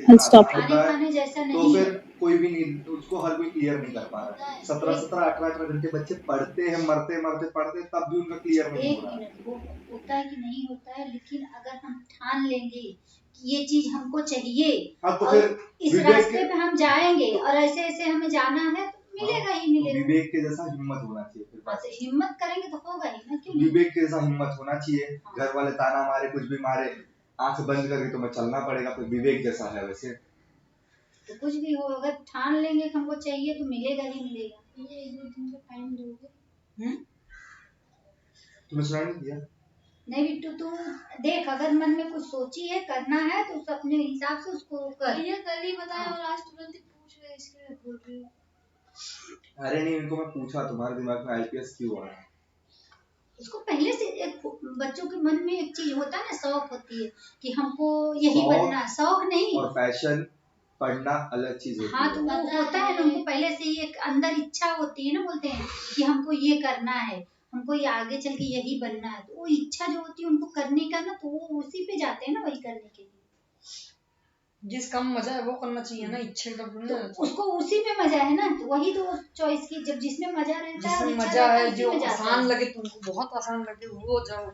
[SPEAKER 2] I'll stop here.
[SPEAKER 4] खाने खाने जैसा
[SPEAKER 3] तो
[SPEAKER 4] नहीं
[SPEAKER 3] फिर
[SPEAKER 4] है।
[SPEAKER 3] कोई भी नहीं, उसको हर कोई क्लियर नहीं कर पा रहा है। 17 18 घंटे बच्चे पढ़ते हैं, मरते पढ़ते, तब भी उनका क्लियर नहीं हो रहा।
[SPEAKER 4] 1 मिनट, वो होता है कि नहीं होता है, लेकिन अगर हम ठान लेंगे कि ये चीज हमको चाहिए,
[SPEAKER 3] तो
[SPEAKER 4] और
[SPEAKER 3] फिर
[SPEAKER 4] इस रास्ते पे हम जाएंगे और ऐसे ऐसे हमें जाना है, तो मिलेगा ही मिलेगा।
[SPEAKER 3] विवेक के जैसा हिम्मत होना चाहिए, फिर
[SPEAKER 4] बस हिम्मत करेंगे तो होगा ही ना, क्यों
[SPEAKER 3] विवेक के जैसा हिम्मत होना चाहिए। घर वाले ताना मारे, कुछ भी मारे, आंख बंद करके तुम्हें चलना पड़ेगा, फिर विवेक जैसा है वैसे।
[SPEAKER 4] तो कुछ भी हो, अगर ठान लेंगे कि हमको चाहिए तो मिलेगा ही मिलेगा। ये 1-2 दिन का टाइम दोगे?
[SPEAKER 3] तुम्हें सुना नहीं दिया?
[SPEAKER 4] नहीं बिट्टू, तू देख, अगर मन में कुछ सोची है, करना है, तो उस अपने हिसाब से उसको कर। ये कल ही बताया और आज तुरंत ही पूछ रहे, इसके लिए बोल रही हूँ।
[SPEAKER 3] अरे नहीं, इनको मैं पूछा तुम्हारे दिमाग में आईपीएस क्यों आ रहा है।
[SPEAKER 4] उसको पहले से एक बच्चों के मन में एक चीज होता है ना, शौक होती है कि हमको यही बनना है, शौक नहीं,
[SPEAKER 3] और पैशन पढ़ना अलग चीज होती है।
[SPEAKER 4] हाँ, तो वो होता है ना, उनको पहले से ही एक अंदर इच्छा होती है ना, बोलते हैं कि हमको ये करना है, हमको ये आगे चल के यही बनना है, तो वो इच्छा जो होती है उनको करने का ना, तो वो उसी पे जाते हैं ना, वही करने के लिए।
[SPEAKER 1] जिस काम में मजा है वो करना चाहिए ना, इच्छा का
[SPEAKER 4] तो उसको उसी पे मजा है ना, तो वही तो चॉइस की, जब जिसमें मजा रहता है,
[SPEAKER 1] जिसमें मजा है, जो आसान लगे, तुमको बहुत आसान लगे वो जाओ,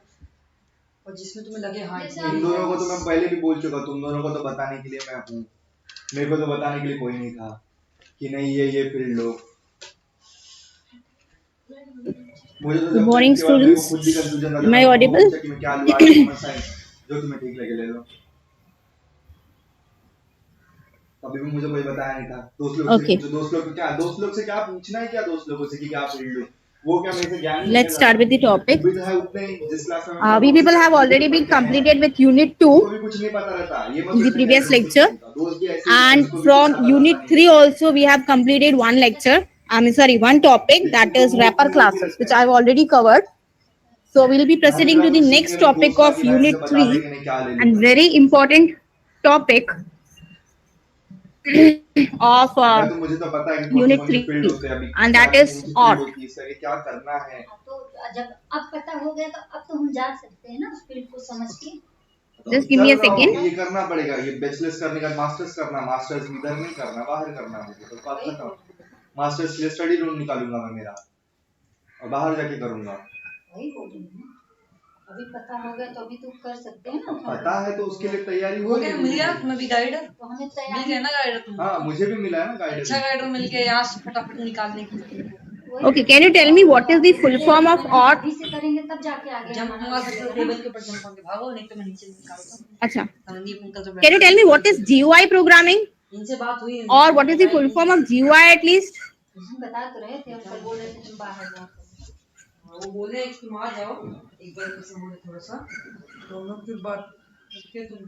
[SPEAKER 1] और जिसमें तुम्हें लगे हाँ।
[SPEAKER 3] इन दोनों को तो मैं पहले भी बोल चुका, तुम दोनों को तो बताने के लिए मैं हूँ, मेरे को तो बताने के लिए कोई नहीं था कि नहीं ये field low.
[SPEAKER 2] Good morning students, am I audible?
[SPEAKER 3] जो तुम्हें ठीक लगे ले लो। अभी भी मुझे कोई बताया नहीं था। दोस्त लोग से क्या पूछना है, क्या दोस्त लोगों से कि क्या फील्ड लो, वो क्या मेरे से ज्ञान।
[SPEAKER 2] Let's start with the topic. We people have already been completed with Unit 2 in the previous lecture, and from Unit 3 also we have completed one lecture. One topic, that is wrapper classes, which I've already covered. So we'll be proceeding to the next topic of Unit 3, and very important topic of Unit 3, and that is odd.
[SPEAKER 3] क्या करना है,
[SPEAKER 4] तो जब अब पता हो गया, तो अब तो हम जा सकते हैं ना उस फील्ड को समझ के।
[SPEAKER 2] Just give me a second.
[SPEAKER 3] ये करना पड़ेगा, ये बैचलर्स करने का मास्टर्स करना, मास्टर्स इधर नहीं करना, बाहर करना मुझे, तो बात खत्म। मास्टर्स के लिए स्टडी लोन निकालूंगा मैं मेरा, और बाहर जाके करूंगा।
[SPEAKER 4] वही बोल रही हूँ, अभी पता हो गया तो अभी तो कर सकते हैं ना।
[SPEAKER 3] पता है तो उसके लिए तैयारी
[SPEAKER 1] हो गया, मिल गया तुम्हें भी गाइड,
[SPEAKER 4] तो हमें
[SPEAKER 1] मिल गया ना गाइड तुम्हें।
[SPEAKER 3] हाँ, मुझे भी मिला है ना गाइड,
[SPEAKER 1] अच्छा गाइड मिल गया, यहाँ से फटाफट निकालने के लिए।
[SPEAKER 5] Okay, can you tell me what is the full form of OR?
[SPEAKER 4] अभी से करेंगे तब जाके आगे
[SPEAKER 1] जंप
[SPEAKER 4] हमारा
[SPEAKER 1] होगा तो
[SPEAKER 4] चलेगा ना।
[SPEAKER 1] टेबल के ऊपर जंप होके भागो, नहीं तो मैं नीचे निकालता हूँ।
[SPEAKER 5] अच्छा,
[SPEAKER 1] संदीप अंकल तो
[SPEAKER 5] can you tell me what is GUI programming
[SPEAKER 1] इनसे बात हुई
[SPEAKER 5] or what is the full form of GUI at least?
[SPEAKER 4] हम बता तो रहे थे, अंकल बोल रहे थे तुम बाहर जाओ।
[SPEAKER 1] वो बोले कि तुम आ जाओ एक बार, ऐसे बोले थोड़ा सा, तो हम लोग फिर बात करके तुम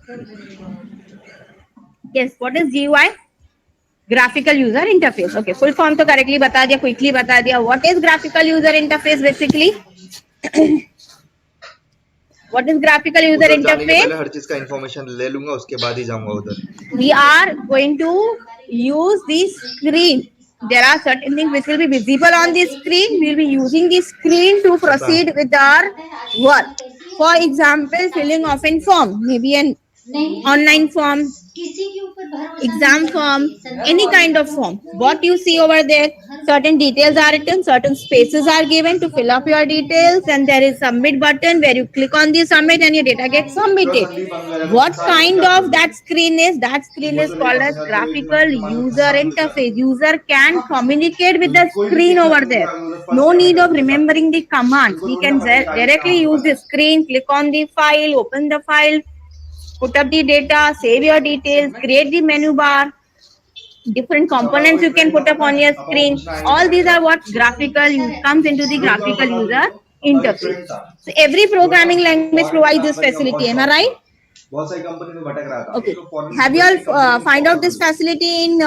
[SPEAKER 1] कर देंगे।
[SPEAKER 5] Yes, what is GUI? Graphical user interface. Okay, full form तो correctly बता दिया, quickly बता दिया. What is graphical user interface basically? What is graphical user
[SPEAKER 3] उधर जाने के
[SPEAKER 5] interface?
[SPEAKER 3] पहले हर चीज का इंफॉर्मेशन ले लूंगा, उसके बाद ही जाऊंगा उधर।
[SPEAKER 5] We are going to use the screen. There are certain things which will be visible on the screen. We will be using the screen to proceed with our work. For example, filling of a form, maybe an
[SPEAKER 4] नहीं,
[SPEAKER 5] online form,
[SPEAKER 4] किसी के ऊपर भरोसा
[SPEAKER 5] exam
[SPEAKER 4] नहीं
[SPEAKER 5] form,
[SPEAKER 4] करना चाहिए।
[SPEAKER 5] any kind of form. What you see over there, certain details are written, certain spaces are given to fill up your details, and there is submit button where you click on the submit and your data gets submitted. What kind of that screen is? That screen is called as graphical user interface. User can communicate with the screen over there. No need of remembering the commands. We can directly use the screen, click on the file, open the file, put up the data, save your details, create the menu bar, different components you can put up on your screen. All these are what graphical comes into the graphical user interface. So every programming language provides this facility. Am I right?
[SPEAKER 3] बहुत सारी company में भटक रहा था।
[SPEAKER 5] Okay. Have you all find out this facility in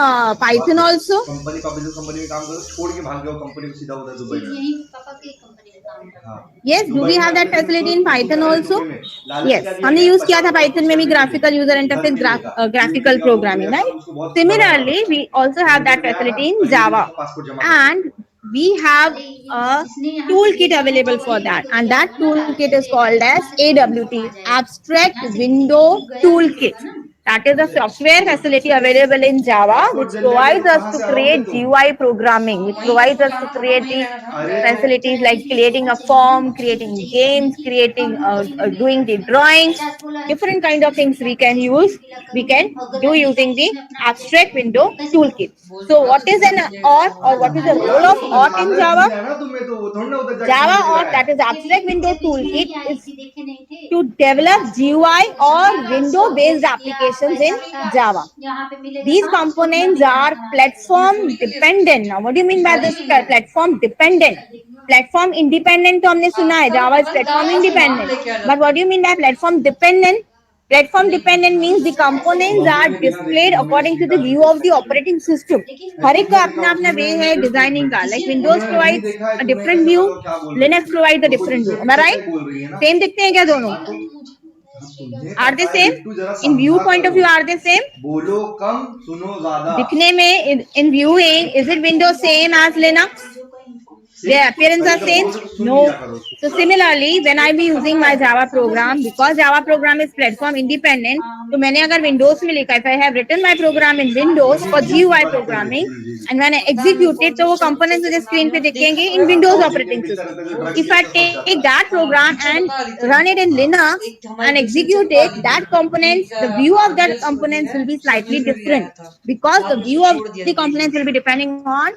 [SPEAKER 5] Python also?
[SPEAKER 3] Company company में काम करो, छोड़ के भाग जाओ कंपनी में, सीधा उधर दुबई में।
[SPEAKER 4] यही पापा की कंपनी में काम करता हूँ।
[SPEAKER 5] Yes, do we have that facility in Python also? Yes, हमने use किया था Python में भी graphical user interface, graphical programming, right? Similarly, we also have that facility in Java, and we have a toolkit available for that, and that toolkit is called as AWT, Abstract Window Toolkit. That is a software facility available in Java, which provides us to create GUI programming, which provides us to create the facilities like creating a form, creating games, creating, doing the drawings, different kind of things we can use. We can do using the Abstract Window Toolkit. So, what is an or what is the role of OR in Java? Java OR, that is Abstract Window Toolkit, is to develop GUI or window-based applications in Java. These components are platform dependent. Now, what do you mean by this platform dependent? Platform independent तो हमने सुना है, Java is platform independent. But what do you mean by platform dependent? Platform dependent means the components are displayed according to the view of the operating system. हर एक का अपना अपना way है designing का. Like Windows provides a different view, Linux provides a different view. Am I right? Same दिखते हैं क्या दोनों? Are they same? In view point of view, are they same?
[SPEAKER 3] बोलो कम, सुनो ज्यादा।
[SPEAKER 5] दिखने में in viewing, is it Windows same as Linux? Their appearance are same? No. So similarly, when I be using my Java program, because Java program is platform independent, तो मैंने अगर Windows में लिखा, if I have written my program in Windows for GUI programming, and when I execute it, तो वो components मुझे screen पे दिखेंगे in Windows operating system. If I take that program and run it in Linux and execute it, that components, the view of that components will be slightly different, because the view of the components will be depending on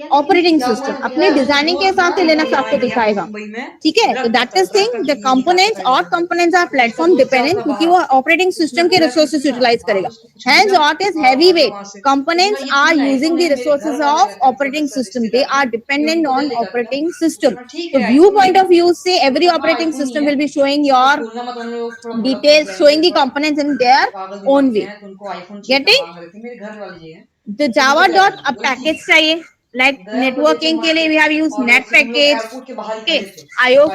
[SPEAKER 5] operating system. अपने designing के हिसाब से Linux आपको दिखाएगा, ठीक है? तो that is thing, the components और कंपोनेंट्स आर प्लेटफॉर्म डिपेंडेंट, क्योंकि वो ऑपरेटिंग सिस्टम के रिसोर्सेज यूटिलाइज करेगा. Hence what is heavyweight components are using the resources of operating system. They are dependent on operating system. So view point of view से every operating system will be showing your details, showing the components in their own way. Getting? The Java dot a package चाहिए, like networking के लिए we have used net package. Okay, IO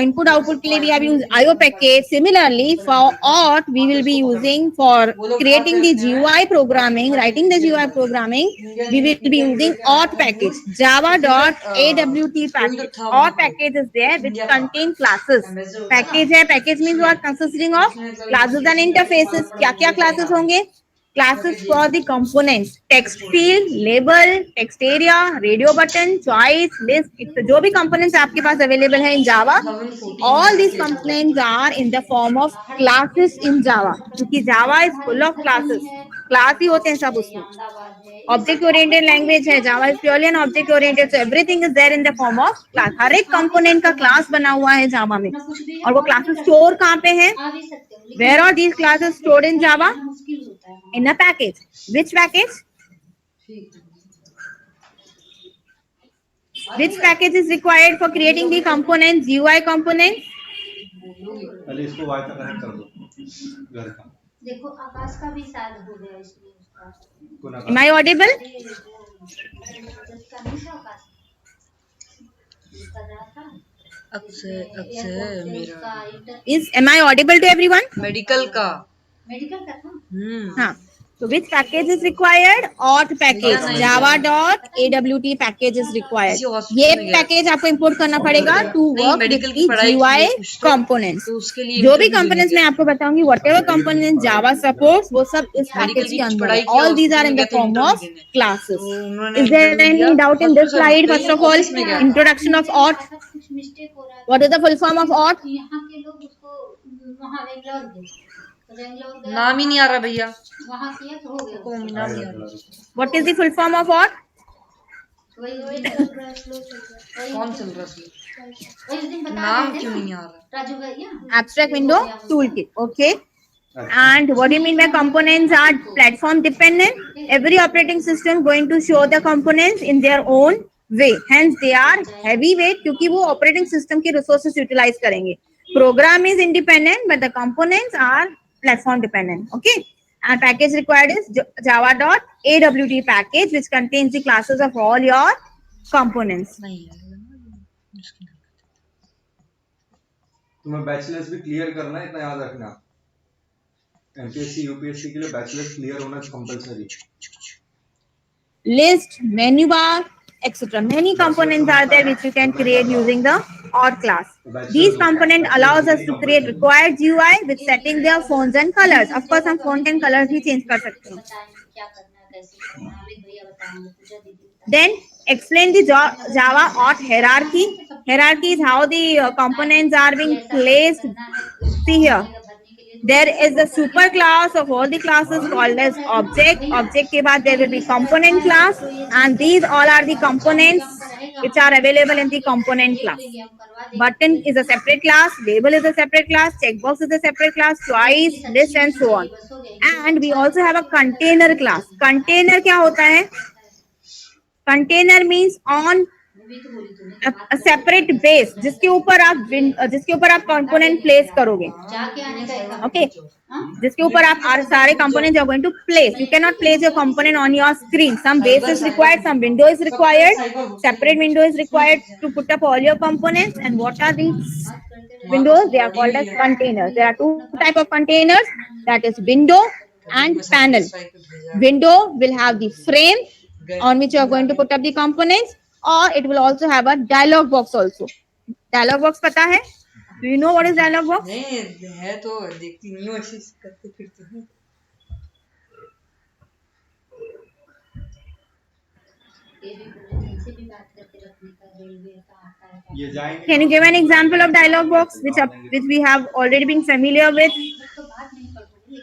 [SPEAKER 5] input output के लिए we have used IO package. Similarly, for OR we will be using for creating the GUI programming, writing the GUI programming, we will be using OR package. Java dot AWT package. OR package is there which contain classes. Package है, package means what? Consisting of classes and interfaces. क्या क्या classes होंगे? Classes for the components, text field, label, text area, radio button, choice, list. जो भी components आपके पास available है in Java, all these components are in the form of classes in Java. क्योंकि Java is full of classes. Class ही होते हैं सब उसमें. ऑब्जेक्ट ओरिएंटेड लैंग्वेज है, Java is purely an object oriented, so everything is there in the form of class. हर एक component का क्लास बना हुआ है जावा में. और वो क्लासेस स्टोर कहाँ पे है? Where are these classes stored in Java? In a package. Which package? Which package is required for creating the components, UI components?
[SPEAKER 3] पहले इसको वाईफाई कनेक्ट कर दो घर का.
[SPEAKER 4] देखो आकाश का भी शायद हो गया इसलिए उसका.
[SPEAKER 5] Am I audible?
[SPEAKER 4] जिसका नहीं था आकाश कर रहा था.
[SPEAKER 1] अक्षय मेरा
[SPEAKER 5] Am I audible to everyone?
[SPEAKER 1] Medical का.
[SPEAKER 4] मेडिकल का था.
[SPEAKER 5] हाँ. So which package is required? Auth package. Java.awt package is required. ये पैकेज आपको इंपोर्ट करना पड़ेगा to work with the GUI components. जो भी components मैं आपको बताऊंगी, whatever components Java supports, वो सब इस पैकेज के अंदर है. All these are in the form of classes. Is there any doubt in this slide? First of all, introduction of auth.
[SPEAKER 4] कुछ मिस्टेक हो रहा है.
[SPEAKER 5] What is the full form of auth?
[SPEAKER 4] यहाँ के लोग उसको वहाँ बेंगलोर गए.
[SPEAKER 1] नाम ही नहीं आ रहा भैया.
[SPEAKER 4] वहाँ किया तो हो गया.
[SPEAKER 1] को नाम नहीं आ रहा.
[SPEAKER 5] What is the full form of auth?
[SPEAKER 4] वही चल रहा है, slow चल रहा है.
[SPEAKER 1] कौन चल रहा है?
[SPEAKER 4] वही उस दिन बता
[SPEAKER 1] नाम
[SPEAKER 4] रहे थे
[SPEAKER 1] क्यों
[SPEAKER 4] ना,
[SPEAKER 1] नहीं आ रहा?
[SPEAKER 4] राजू भैया.
[SPEAKER 5] Abstract window toolkit. Okay. And what do you mean by components are platform dependent? Every operating system going to show the components in their own way. Hence they are heavyweight क्योंकि वो operating system के resources utilize करेंगे. Program is independent but the components are platform dependent. Okay. And package required is java.awt package which contains the classes of all your components.
[SPEAKER 1] नहीं है.
[SPEAKER 3] तुम्हें bachelors भी clear करना है, इतना याद रखना. एमपीएससी यूपीएससी के लिए बैचलर्स क्लियर होना compulsory.
[SPEAKER 5] List, menu bar, etc. Many components are there which you can create using the auth class. These component allows us to create required GUI with setting their fonts and colors. Of course, हम font and colors भी change कर सकते हैं.
[SPEAKER 4] क्या करना है, कैसे करना है, हमें भैया बताएंगे, पूजा दीदी.
[SPEAKER 5] Then explain the Java auth hierarchy. Hierarchy is how the components are being placed. See here. There is a super class of all the classes called as object. Object के बाद there will be component class, and these all are the components which are available in the component class. Button is a separate class, label is a separate class, checkbox is a separate class, choice, list and so on. And we also have a container class. Container क्या होता है? Container means on a separate base जिसके ऊपर आप component place करोगे. Okay. जिसके ऊपर आप सारे components are going to place. You cannot place your component on your screen. Some base is required, some window is required. Separate window is required to put up all your components. And what are these windows? They are called as containers. There are two type of containers. That is window and panel. Window will have the frame on which you are going to put up the components, or it will also have a dialog box also. Dialog box पता है? Do you know what is dialog box?
[SPEAKER 1] नहीं है तो देखती नहीं हूँ, ऐसे करते फिरते हैं.
[SPEAKER 5] Can you give an example of dialog box which we have already been familiar with?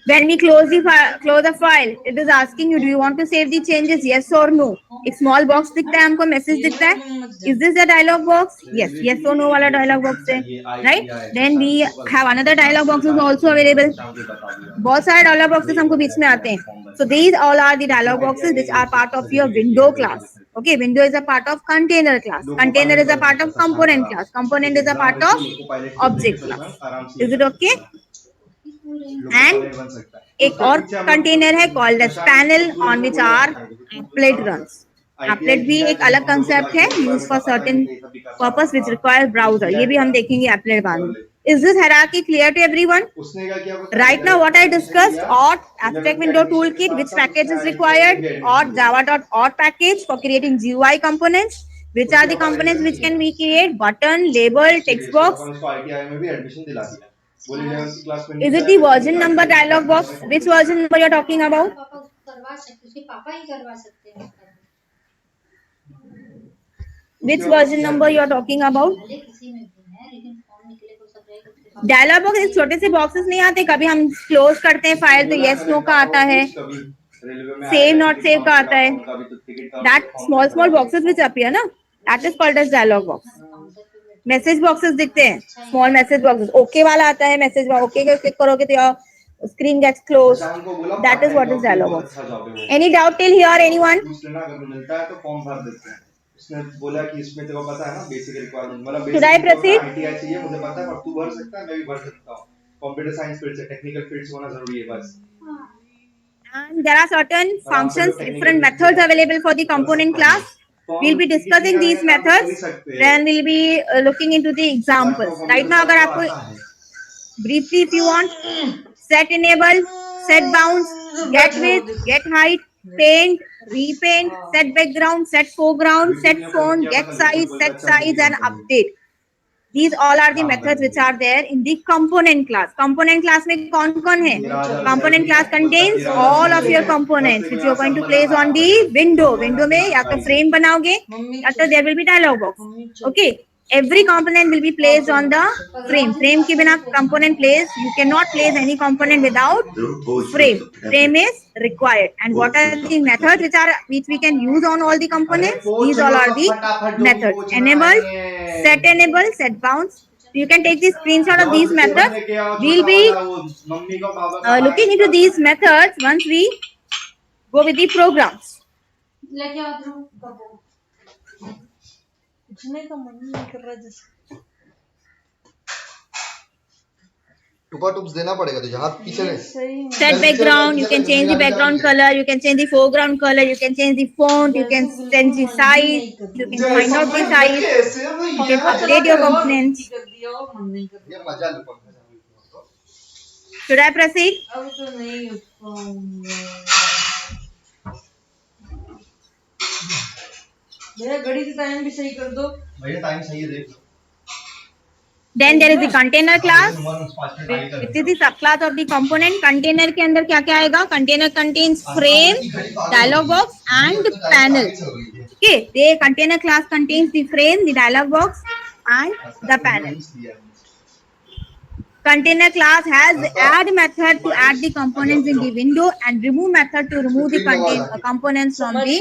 [SPEAKER 5] When we close a file, it is asking you, do you want to save the changes? Yes or no? एक small box दिखता है हमको, message दिखता है. Is this the dialog box? Yes. Yes or no वाला dialog box है, right? Then we have another dialog boxes also available. बहुत सारे dialog boxes हमको बीच में आते हैं. So these all are the dialog boxes which are part of your window class. Okay, window is a part of container class. Container is a part of component class. Component is a part of object class. Is it okay? And एक और container है called as panel on which are applet runs. Applet भी एक अलग concept है, used for certain purpose which requires browser. ये भी हम देखेंगे applet बाद में. Is this hierarchy clear to everyone? Right now, what I discussed, auth, abstract window toolkit, which package is required, auth, java.auth package for creating GUI components. Which are the components which can we create? Button, label, text box. Is it the version number dialog box? Which version number you are talking about? Which version number you are talking about? Dialog box छोटे से boxes नहीं आते, कभी हम close करते हैं file तो yes no का आता है,
[SPEAKER 3] रेलवे में
[SPEAKER 5] Save not save का आता है. That small boxes which appear ना, that is called as dialog box. Message boxes दिखते हैं, स्मॉल मैसेज बॉक्सेस. ओके वाला आता है मैसेज बॉक्स. ओके को क्लिक करोगे तो your screen gets close. That is what is dialog box. Any doubt till here anyone?
[SPEAKER 3] मिलता है तो फॉर्म भर देते हैं. उसने बोला कि इसमें तेरे को पता है ना बेसिक रिक्वायरमेंट, मतलब
[SPEAKER 5] Should I proceed?
[SPEAKER 3] आईटीआई चाहिए मुझे पता है, पर तू भर सकता है, मैं भी भर सकता हूं. कंप्यूटर साइंस फील्ड से टेक्निकल फील्ड होना जरूरी है बस.
[SPEAKER 5] And there are certain functions, different methods available for the component class. We'll be discussing these methods. Then we'll be looking into the examples. Right now, अगर आपको briefly, if you want, set enable, set bounds, get width, get height, paint, repaint, set background, set foreground, set font, get size, set size, and update. These all are the methods which are there in the component class. Component class में कौन-कौन है? Component class contains all of your components which you are going to place on the window. Window में या तो frame बनाओगे या तो there will be dialog box. Okay. Every component will be placed on the frame. Frame के बिना component place, you cannot place any component without frame. Frame is required. And what are the methods which we can use on all the components? These all are the methods. Enable, set bounds. You can take the screenshot of these methods. We'll be looking into these methods once we go with the programs.
[SPEAKER 4] लेके आओ तुम.
[SPEAKER 1] उठने का मन नहीं कर रहा जैसे.
[SPEAKER 6] टुपा टुप्स देना पड़ेगा तुझे, हाथ पीछे नहीं.
[SPEAKER 5] Set background, you can change the background color, you can change the foreground color, you can change the font, you can change the size, you can find out the size, you can update your components.
[SPEAKER 1] कर दिया और मन नहीं कर
[SPEAKER 6] ये मजा लो पंखा चालू.
[SPEAKER 5] Should I proceed?
[SPEAKER 1] अब तो नहीं उठ पाऊंगा. मेरा घड़ी का टाइम भी सही कर दो.
[SPEAKER 6] भैया टाइम सही है देख लो.
[SPEAKER 5] Then there is the container class. It is the subclass of the component. Container के अंदर क्या क्या आएगा? Container contains frame, dialog box, and panel. Okay, the container class contains the frame, the dialog box, and the panel. Container class has add method to add the components in the window and remove method to remove the components from the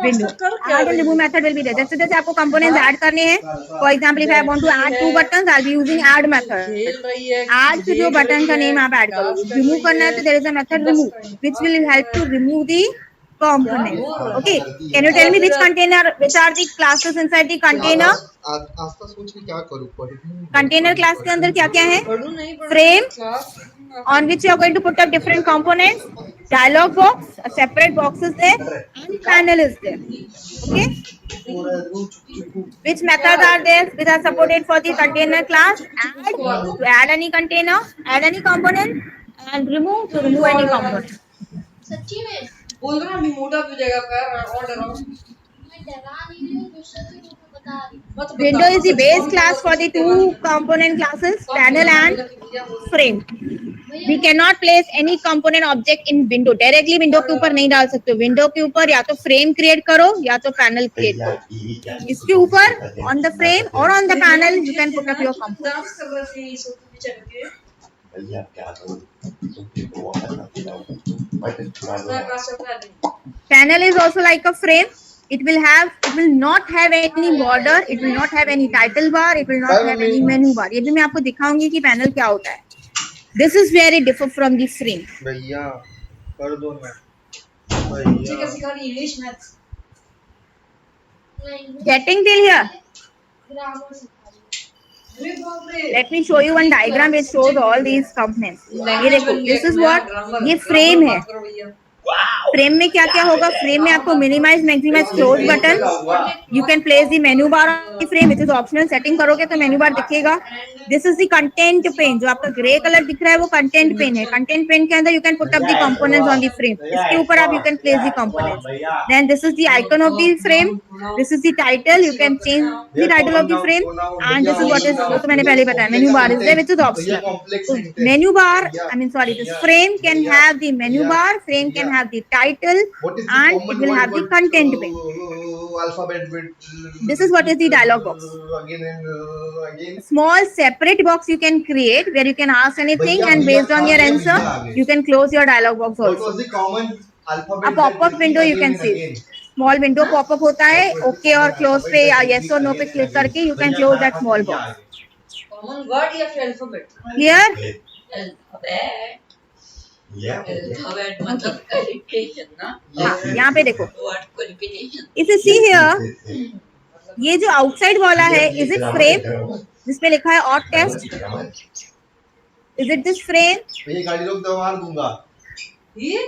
[SPEAKER 5] window. Add and remove method will be there. जैसे जैसे आपको components add करने हैं. For example, if I want to add 2 buttons, I'll be using add method.
[SPEAKER 1] खेल रही है.
[SPEAKER 5] Add से जो button का name आप add करो. Remove करना है तो there is a method remove, which will help to remove the components. Okay. Can you tell me which are the classes inside the container?
[SPEAKER 6] आस्था सोच के क्या करूं.
[SPEAKER 5] Container class के अंदर क्या क्या है?
[SPEAKER 1] पढ़ू नहीं पढ़ू.
[SPEAKER 5] Frame,
[SPEAKER 1] class
[SPEAKER 5] on which you are going to put up different components. Dialog box, a separate box is there, and panel is there. Okay. Which methods are there which are supported for the container class? Add, to add any container, add any component, and remove, to remove any component.
[SPEAKER 4] सच्ची में
[SPEAKER 1] बोल रहा हूँ मोटा भी जगह पर और डराऊं.
[SPEAKER 4] मैं डरा नहीं रही हूँ, दूसरे से तुमको बता रही हूँ.
[SPEAKER 1] मत बता.
[SPEAKER 5] Window is the base class for the 2 component classes, panel and frame. We cannot place any component object in window. Directly window के ऊपर नहीं डाल सकते. Window के ऊपर या तो frame create करो या तो panel create करो. इसके ऊपर on the frame or on the panel you can put up your component.
[SPEAKER 1] Dance कर रहे थे इस ऊपर चढ़ के.
[SPEAKER 7] भैया क्या करूं, तुमको वो करना पड़ेगा. मैं तो छुड़ा
[SPEAKER 1] मैं
[SPEAKER 7] दूंगा.
[SPEAKER 1] आकाश का नहीं.
[SPEAKER 5] Panel is also like a frame. It will not have any border. It will not have any title bar. It will not have any menu bar. ये भी मैं आपको दिखाऊंगी कि panel क्या होता है. This is where it differ from the frame.
[SPEAKER 6] भैया कर दो ना.
[SPEAKER 1] ठीक है सिखा रही English maths.
[SPEAKER 5] Getting till here?
[SPEAKER 4] Grammar सिखा रही हूँ.
[SPEAKER 1] अरे बाप रे.
[SPEAKER 5] Let me show you one diagram which shows all these components. ये देखो, this is what, ये frame है. फ्रेम में क्या क्या होगा? फ्रेम में आपको minimise maximise close button. You can place the menu bar on the frame, which is optional. Setting करोगे तो मेन्यू बार दिखेगा. This is the content pane. जो आपका ग्रे कलर दिख रहा है वो कंटेंट पेन है. कंटेंट पेन के अंदर you can put up the components on the frame. इसके ऊपर आप you can place the components. Then this is the icon of the frame. This is the title. You can change the title of the frame. And this is what is, तो मैंने पहले बताया, menu bar is there which is optional. Menu bar, I mean sorry, this frame can have the menu bar, frame can have the title, and it will have the content pane.
[SPEAKER 6] Alphabet bit.
[SPEAKER 5] This is what is the dialog box.
[SPEAKER 6] Again.
[SPEAKER 5] Small separate box you can create where you can ask anything, and based on your answer you can close your dialog box
[SPEAKER 6] What
[SPEAKER 5] also.
[SPEAKER 6] was the common
[SPEAKER 5] A pop-up window you can see. Small window pop-up होता है, okay और close पे या yes or no पे click करके you can close that small box.
[SPEAKER 1] Common word या फिर alphabet?
[SPEAKER 5] Clear?
[SPEAKER 1] Alphabet.
[SPEAKER 7] Yeah.
[SPEAKER 1] Alphabet मतलब qualification ना?
[SPEAKER 5] हाँ, यहाँ पे देखो.
[SPEAKER 1] Word qualification.
[SPEAKER 5] If you see here, ये जो outside वाला है, is it frame? जिसमें लिखा है odd test? Is it this frame?
[SPEAKER 6] ये गाड़ी रोक दो, मार दूंगा.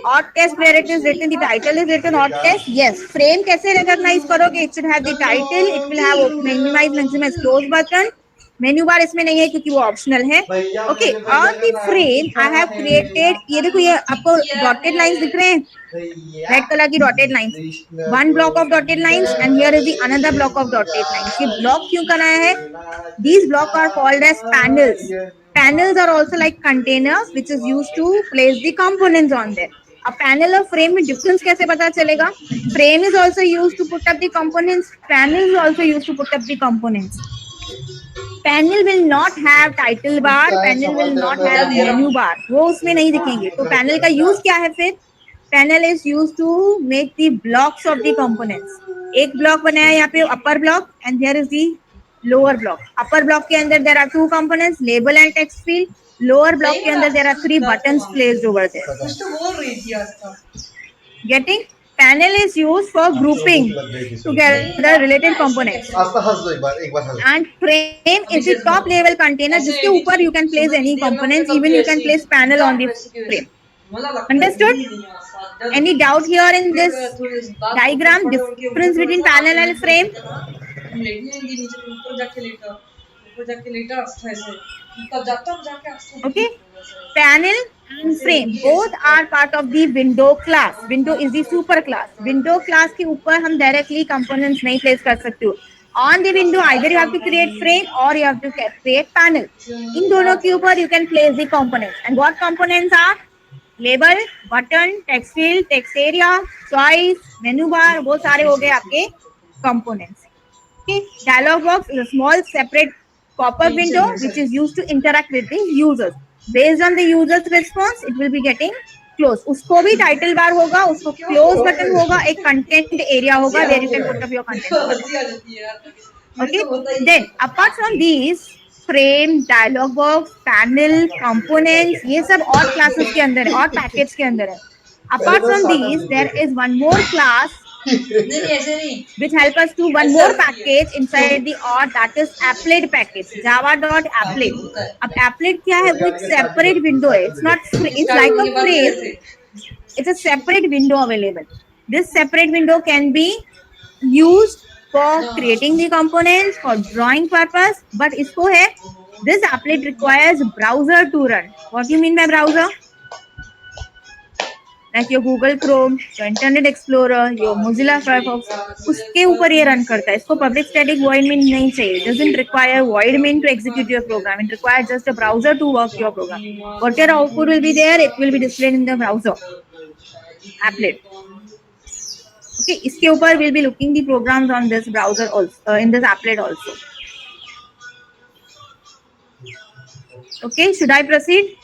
[SPEAKER 5] Odd test where it is written, the title is written odd test. Yes. Frame कैसे recognize करोगे? It should have the title. It will have minimize, maximize, close button. Menu bar इसमें नहीं है क्योंकि वो optional है. Okay. On the frame, I have created. ये देखो ये आपको dotted lines दिख रहे हैं? Red color की dotted lines. One block of dotted lines and here is the another block of dotted lines. ये block क्यों बनाया है? These blocks are called as panels. Panels are also like containers which is used to place the components on there. A panel और frame में difference कैसे पता चलेगा? Frame is also used to put up the components. Panel is also used to put up the components. Panel will not have title bar. Panel will not have menu bar. वो उसमें नहीं दिखेंगे. तो panel का use क्या है फिर? Panel is used to make the blocks of the components. एक block बनाया यहाँ पे upper block and here is the lower block. Upper block के अंदर there are two components, label and text field. Lower block के अंदर there are three buttons placed over there.
[SPEAKER 1] कुछ तो बोल रही थी आज का.
[SPEAKER 5] Getting? Panel is used for grouping together related components.
[SPEAKER 6] आस्था हंस दो एक बार हंस.
[SPEAKER 5] And frame is the top level container जिसके ऊपर you can place any components. Even you can place panel on the frame. Understood? Any doubt here in this diagram? Difference between panel and frame? Okay. Panel and frame both are part of the window class. Window is the super class. Window class के ऊपर हम directly components नहीं place कर सकते हो. On the window either you have to create frame or you have to create panel. इन दोनों के ऊपर you can place the components. And what components are? Label, button, text field, text area, choice, menu bar, वो सारे हो गए आपके components. Okay. Dialog box is a small separate pop-up window which is used to interact with the users. Based on the user's response, it will be getting close. उसको भी title bar होगा, उसको close button होगा, एक content area होगा where you can put up your content. Okay. Then apart from these, frame, dialog box, panel, components, ये सब और classes के अंदर है, और packets के अंदर है. Apart from these, there is one more class which help us to one more package inside the OR, that is applet package, java.applet. अब applet क्या है? वो एक separate window है. It's not free, it's like a frame. It's a separate window available. This separate window can be used for creating the components, for drawing purpose, but इसको है, this applet requires browser to run. What do you mean by browser? Like your Google Chrome, your Internet Explorer, your Mozilla Firefox, उसके ऊपर ये run करता है. इसको public static void main नहीं चाहिए. It doesn't require void main to execute your program. It requires just a browser to work your program. Whatever output will be there, it will be displayed in the browser. Applet. Okay, इसके ऊपर we'll be looking the programs on this browser also, in this applet also. Okay, should I proceed?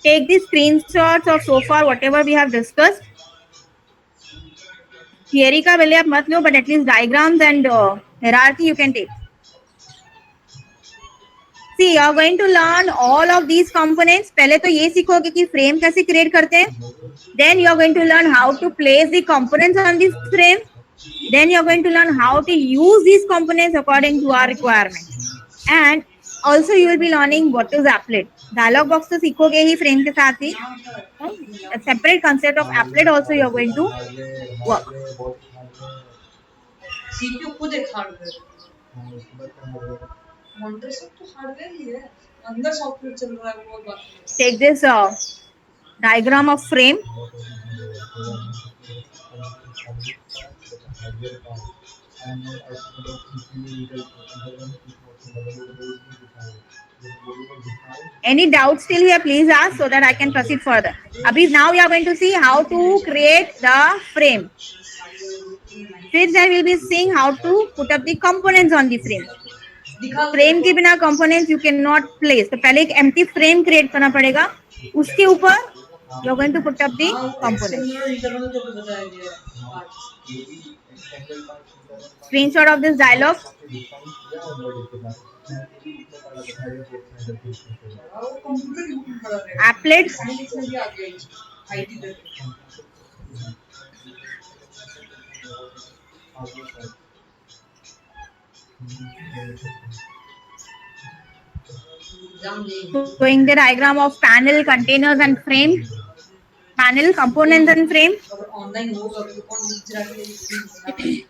[SPEAKER 5] Take the screenshots of so far whatever we have discussed. Theory का पहले आप मत लो, but at least diagrams and hierarchy you can take. See, you are going to learn all of these components. पहले तो ये सीखोगे कि frame कैसे create करते हैं. Then you are going to learn how to place the components on this frame. Then you are going to learn how to use these components according to our requirement. And also you will be learning what is applet. Dialog box तो सीखोगे ही frame के साथ ही. A separate concept of applet also you are going to work.
[SPEAKER 1] CPU खुद एक hardware. Monitor सब तो hardware ही है. अंदर सॉफ्टवेयर चल रहा है वो बात.
[SPEAKER 5] Take this diagram of frame. Any doubts still here, please ask so that I can proceed further. Abhi, now we are going to see how to create the frame. First, I will be seeing how to put up the components on the frame.
[SPEAKER 1] दिखा
[SPEAKER 5] frame के बिना components you can not place. तो पहले एक empty frame create करना पड़ेगा, उसके ऊपर you are going to put up the component.
[SPEAKER 1] बताया गया है.
[SPEAKER 5] Screenshot of this dialogue. Applet. Showing the diagram of panel, containers and frame. Panel, components and frame.
[SPEAKER 1] Online होगा तो कौन लिख रहा है.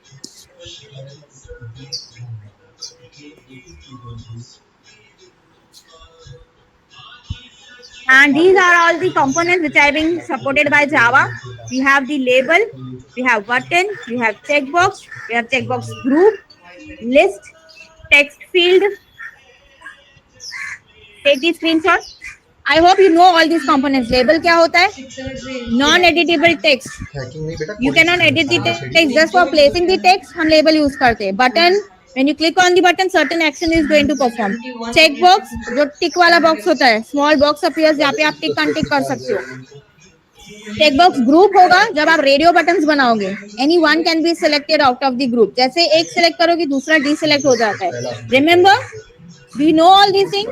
[SPEAKER 5] And these are all the components which are being supported by Java. We have the label, we have button, we have checkbox, we have checkbox group, list, text field. Take the screenshot. I hope you know all these components. Label क्या होता है? Non-editable text. You cannot edit the text. Just for placing the text, हम label use करते हैं. Button, when you click on the button, certain action is going to perform. Checkbox, जो tick वाला box होता है. Small box appears जहाँ पे आप tick untick कर सकते हो. Checkbox group होगा जब आप radio buttons बनाओगे. Any one can be selected out of the group. जैसे एक select करोगे दूसरा deselect हो जाता है. Remember? Do you know all these things?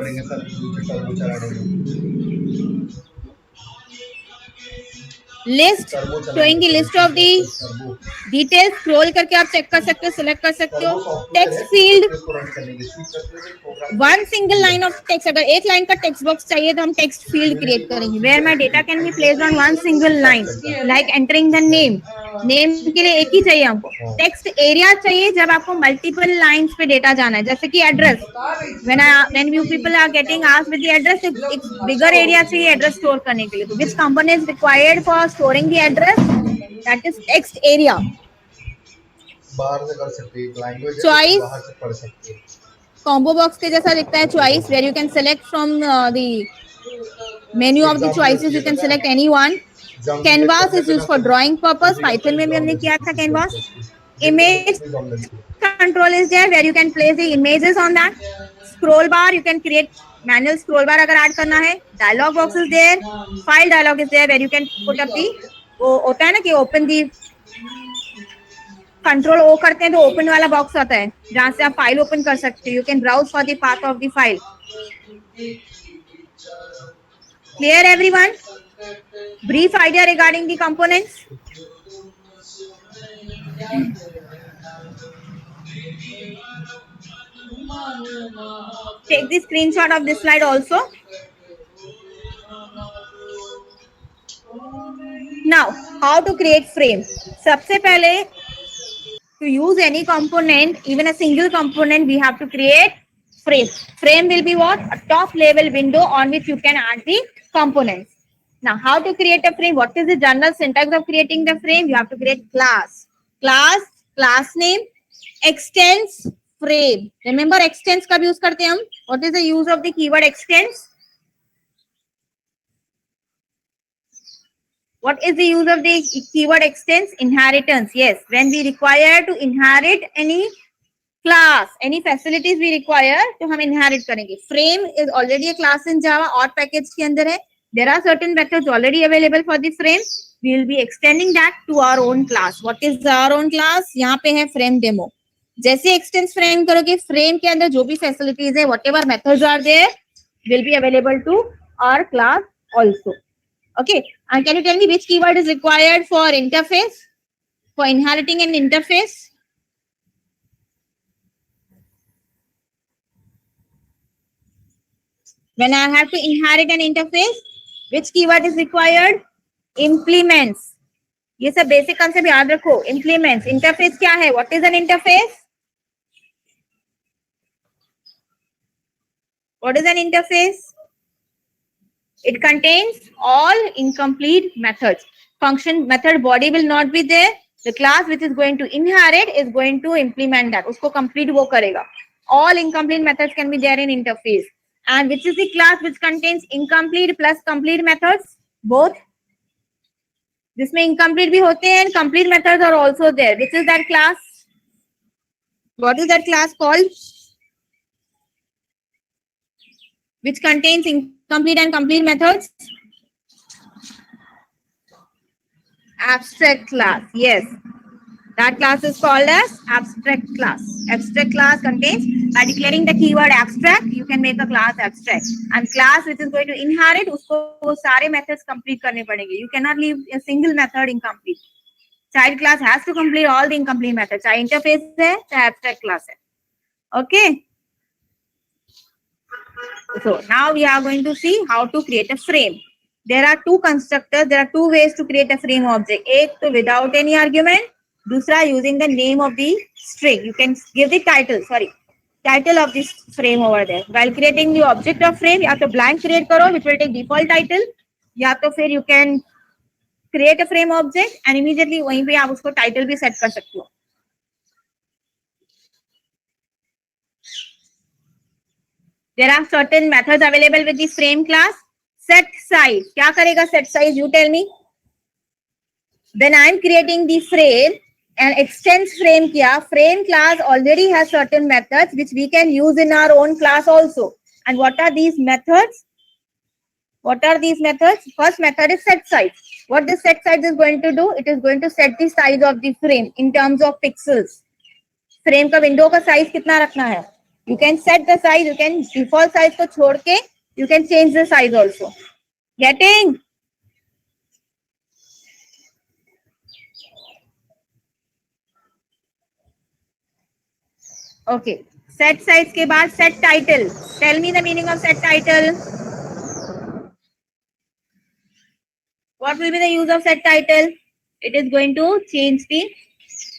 [SPEAKER 5] List, showing the list of the details. Scroll करके आप check कर सकते हो, select कर सकते हो. Text field, one single line of text. अगर एक line का text box चाहिए तो हम text field create करेंगे. Where my data can be placed on one single line, like entering the name. Name के लिए एक ही चाहिए हमको. Text area चाहिए जब आपको multiple lines पे data जाना है. जैसे कि address. When you people are getting asked with the address, एक bigger area चाहिए address store करने के लिए. So which component is required for storing the address? That is text area.
[SPEAKER 6] बाहर से कर सकते हैं, लैंग्वेज
[SPEAKER 5] Choice.
[SPEAKER 6] बाहर से पढ़ सकते हैं.
[SPEAKER 5] Combo box के जैसा दिखता है choice, where you can select from the menu of the choices. You can select any one. Canvas is used for drawing purpose. Python में भी हमने किया था canvas. Image control is there, where you can place the images on that. Scroll bar, you can create manual scroll bar अगर add करना है. Dialog box is there. File dialog is there, where you can put up the वो होता है ना कि open the control ओ करते हैं तो ओपन वाला बॉक्स आता है जहां से आप फाइल ओपन कर सकते हो. You can browse for the path of the file. Clear everyone? Brief idea regarding the components. Take the screenshot of this slide also. Now how to create frame. सबसे पहले to use any component, even a single component, we have to create frame. Frame will be what? A top level window on which you can add the components. Now, how to create a frame? What is the general syntax of creating the frame? You have to create class. Class name, extends, frame. Remember extends कब use करते हैं हम? What is the use of the keyword extends? What is the use of the keyword extends? Inheritance. Yes, when we require to inherit any class, any facilities we require, तो हम inherit करेंगे. Frame is already a class in Java और package के अंदर है. There are certain methods already available for the frame. We will be extending that to our own class. What is our own class? यहाँ पे है frame demo. जैसे extends frame करोगे, frame के अंदर जो भी facilities है, whatever methods are there, will be available to our class also. Okay, and can you tell me which keyword is required for interface, for inheriting an interface? When I have to inherit an interface, which keyword is required? Implements. ये सब basic concept याद रखो. Implements. Interface क्या है? What is an interface? What is an interface? It contains all incomplete methods. Function method body will not be there. The class which is going to inherit is going to implement that. उसको complete वो करेगा. All incomplete methods can be there in interface. And which is the class which contains incomplete plus complete methods? Both. जिसमें incomplete भी होते हैं and complete methods are also there. Which is that class? What is that class called? which contains incomplete and complete methods? Abstract class. Yes. That class is called as abstract class. Abstract class contains, by declaring the keyword abstract, you can make a class abstract. And class which is going to inherit, usko wo sare methods complete karne padenge. You cannot leave a single method incomplete. Child class has to complete all the incomplete methods. Chahe interface hai, chahe abstract class hai. Okay. So now we are going to see how to create a frame. There are two constructors. There are two ways to create a frame object. एक तो without any argument, दूसरा using the name of the string. You can give the title. Sorry, title of this frame over there. While creating the object of frame, या तो blank create करो, which will take default title, या तो फिर you can create a frame object and immediately वहीं पे आप उसको title भी set कर सकते हो. There are certain methods available with the frame class. Set size. क्या करेगा set size? You tell me. When I am creating the frame and extends frame किया, frame class already has certain methods which we can use in our own class also. And what are these methods? What are these methods? First method is set size. What this set size is going to do? It is going to set the size of the frame in terms of pixels. Frame का window का size कितना रखना है? You can set the size. You can default size को छोड़ के you can change the size also. Getting? Okay. Set size के बाद set title. Tell me the meaning of set title. What will be the use of set title? It is going to change the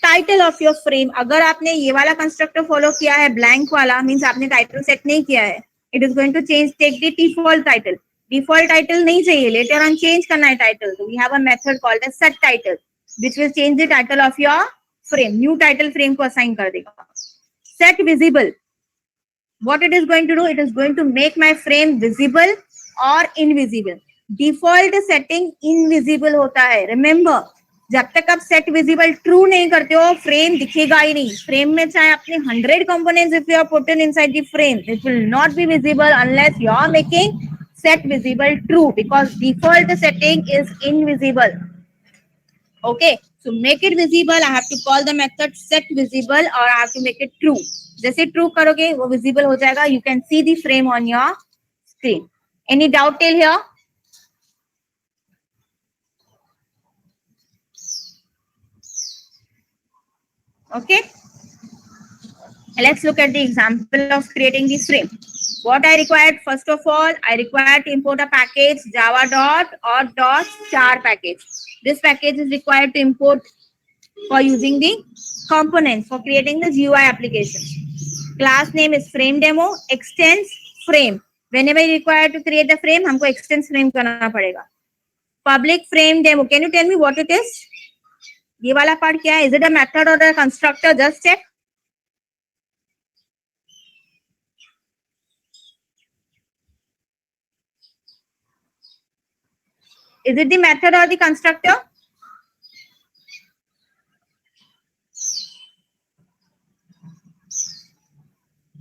[SPEAKER 5] title of your frame. अगर आपने ये वाला constructor follow किया है blank वाला, means आपने title set नहीं किया है. It is going to take the default title. Default title नहीं चाहिए. Later on change करना है title. So we have a method called as set title, which will change the title of your frame. New title frame को assign कर देगा. Set visible. What it is going to do? It is going to make my frame visible or invisible. Default setting invisible होता है. Remember, जब तक आप set visible true नहीं करते हो, frame दिखेगा ही नहीं. Frame में चाहे आपने 100 components if you are put in inside the frame, it will not be visible unless you are making set visible true, because default setting is invisible. Okay, so make it visible. I have to call the method set visible, or I have to make it true. जैसे true करोगे वो visible हो जाएगा. You can see the frame on your screen. Any doubt till here? Okay, let's look at the example of creating the frame. What I required, first of all, I required to import a package java.or.char package. This package is required to import for using the components for creating the GUI application. Class name is frame demo, extends frame. Whenever you require to create the frame, हमको extends frame करना पड़ेगा. Public frame demo. Can you tell me what it is? ये वाला part क्या है? Is it a method or a constructor? Just check. Is it the method or the constructor?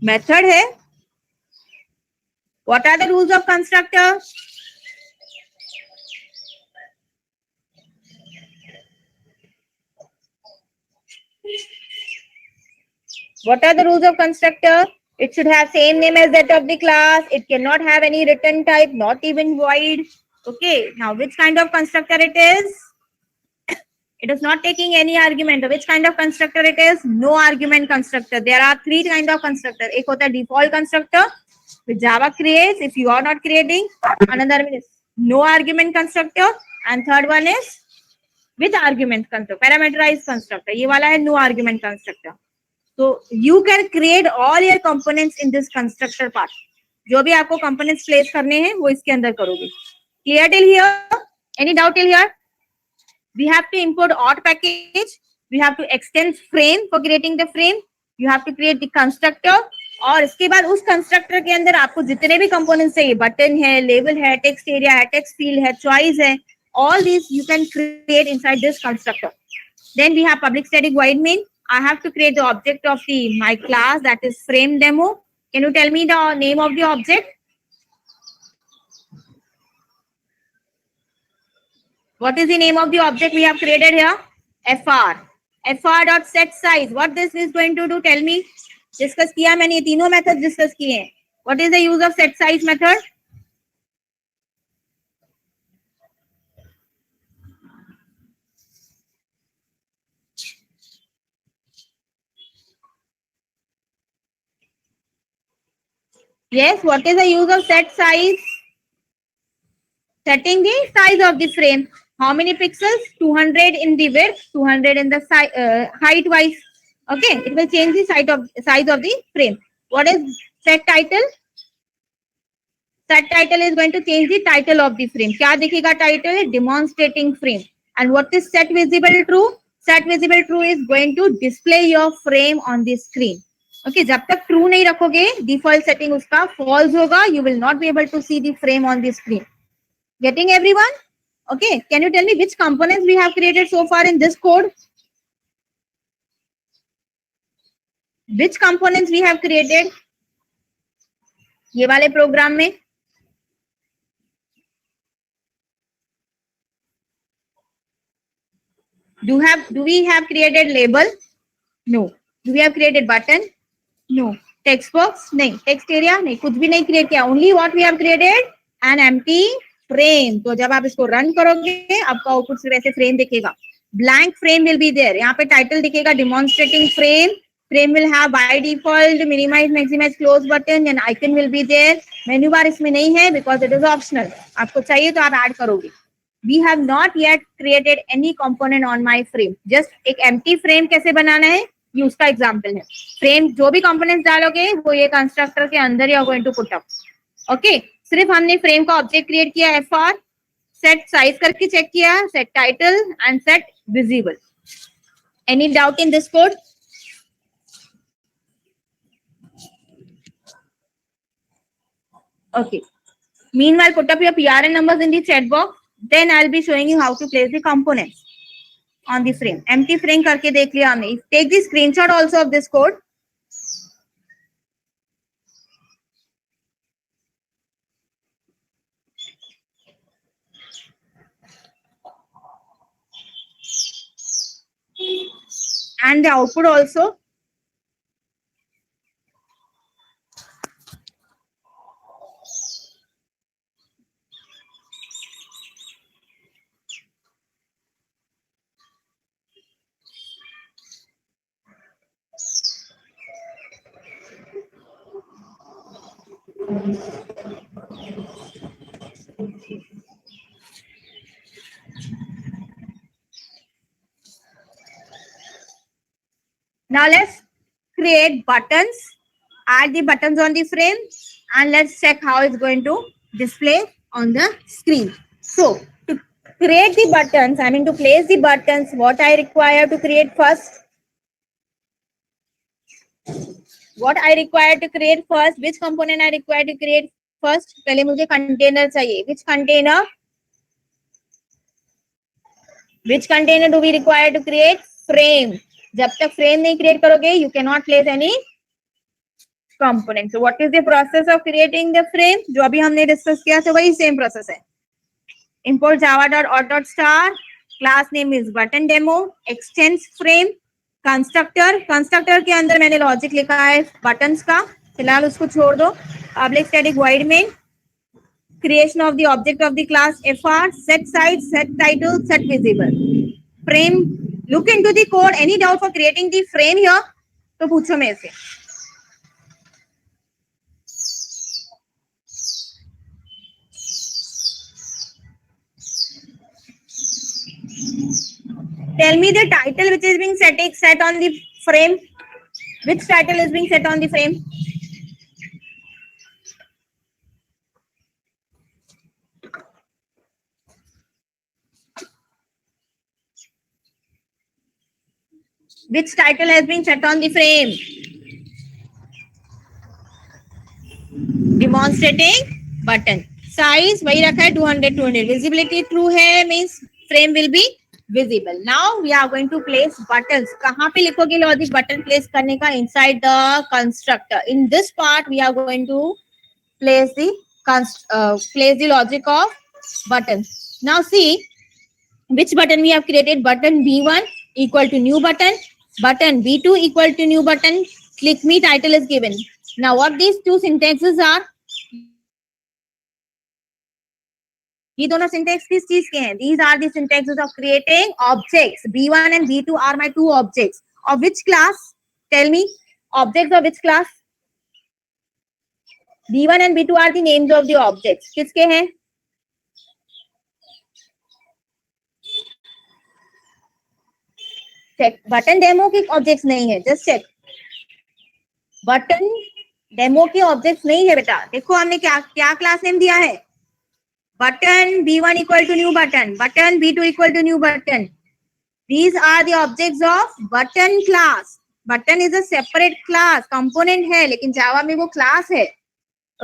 [SPEAKER 5] Method है. What are the rules of constructor? What are the rules of constructor? It should have same name as that of the class. It cannot have any return type, not even void. Okay, now which kind of constructor it is? It is not taking any argument. Which kind of constructor it is? No argument constructor. There are three kind of constructor. एक होता है default constructor, which Java creates if you are not creating. Another one is no argument constructor, and third one is with argument constructor, parameterized constructor. ये वाला है no argument constructor. So you can create all your components in this constructor part. जो भी आपको components place करने हैं वो इसके अंदर करोगे. Clear till here? Any doubt till here? We have to import auth package. We have to extend frame for creating the frame. You have to create the constructor. और इसके बाद उस constructor के अंदर आपको जितने भी components चाहिए, button है, label है, text area है, text field है, choice है, all these you can create inside this constructor. Then we have public static void main. I have to create the object of my class, that is frame demo. Can you tell me the name of the object? What is the name of the object we have created here? FR. FR dot set size. What this is going to do? Tell me. Discuss किया मैंने, ये तीनों methods discuss किए हैं. What is the use of set size method? Yes, what is the use of set size? Setting the size of the frame. How many pixels? 200 in the width, 200 in the height wise. Okay, it will change the size of the frame. What is set title? Set title is going to change the title of the frame. क्या दिखेगा title? Demonstrating frame. And what is set visible true? Set visible true is going to display your frame on the screen. Okay, जब तक true नहीं रखोगे, default setting उसका false होगा. You will not be able to see the frame on the screen. Getting everyone? Okay, can you tell me which components we have created so far in this code? Which components we have created? ये वाले program में? Do we have created label? No. Do we have created button? No. Text box? नहीं. Text area? नहीं. कुछ भी नहीं create किया. Only what we have created? An empty frame. तो जब आप इसको run करोगे, आपका output सिर्फ ऐसे frame दिखेगा. Blank frame will be there. यहाँ पे title दिखेगा demonstrating frame. Frame will have by default minimize, maximize, close button and icon will be there. Menu bar इसमें नहीं है because it is optional. आपको चाहिए तो आप add करोगे. We have not yet created any component on my frame. Just एक empty frame कैसे बनाना है, ये उसका example है. Frame जो भी components डालोगे, वो ये constructor के अंदर you are going to put up. Okay, सिर्फ हमने frame का object create किया FR, set size करके check किया, set title and set visible. Any doubt in this code? Okay. Meanwhile, put up your PRN numbers in the chat box. Then I'll be showing you how to place the components on the frame. Empty frame करके देख लिया हमने. Take the screenshot also of this code. And the output also. Now let's create buttons, add the buttons on the frame, and let's check how it's going to display on the screen. So to create the buttons, I mean to place the buttons, what I require to create first? What I require to create first? Which component I require to create first? पहले मुझे container चाहिए. Which container? Which container do we require to create? Frame. जब तक frame नहीं create करोगे, you cannot place any component. So what is the process of creating the frame? जो अभी हमने discuss किया था वही same process है. Import java.auth.star. Class name is button demo. Extends frame. Constructor के अंदर मैंने logic लिखा है buttons का. फिलहाल उसको छोड़ दो. Public static void main. Creation of the object of the class FR. Set size, set title, set visible. Frame. Look into the code. Any doubt for creating the frame here? तो पूछो मेरे से. Tell me the title which is being set on the frame. Which title is being set on the frame? Which title has been set on the frame? Demonstrating button. Size वही रखा है 200. Visibility true है means frame will be visible. Now we are going to place buttons. कहाँ पे लिखोगे logic button place करने का? Inside the constructor. In this part we are going to place the logic of buttons. Now see, which button we have created? Button B1 equal to new button, button B2 equal to new button, click me title is given. Now what these two syntaxes are? ये दोनों syntax किस चीज के हैं? These are the syntaxes of creating objects. B1 and B2 are my two objects. Of which class? Tell me. Objects of which class? B1 and B2 are the names of the objects. किसके हैं? Check. Button demo के objects नहीं है. Just check. Button demo के objects नहीं है बेटा. देखो हमने क्या क्या क्लास नेम दिया है. Button B1 equal to new button, button B2 equal to new button. These are the objects of button class. Button is a separate class, component है, लेकिन जावा में वो क्लास है.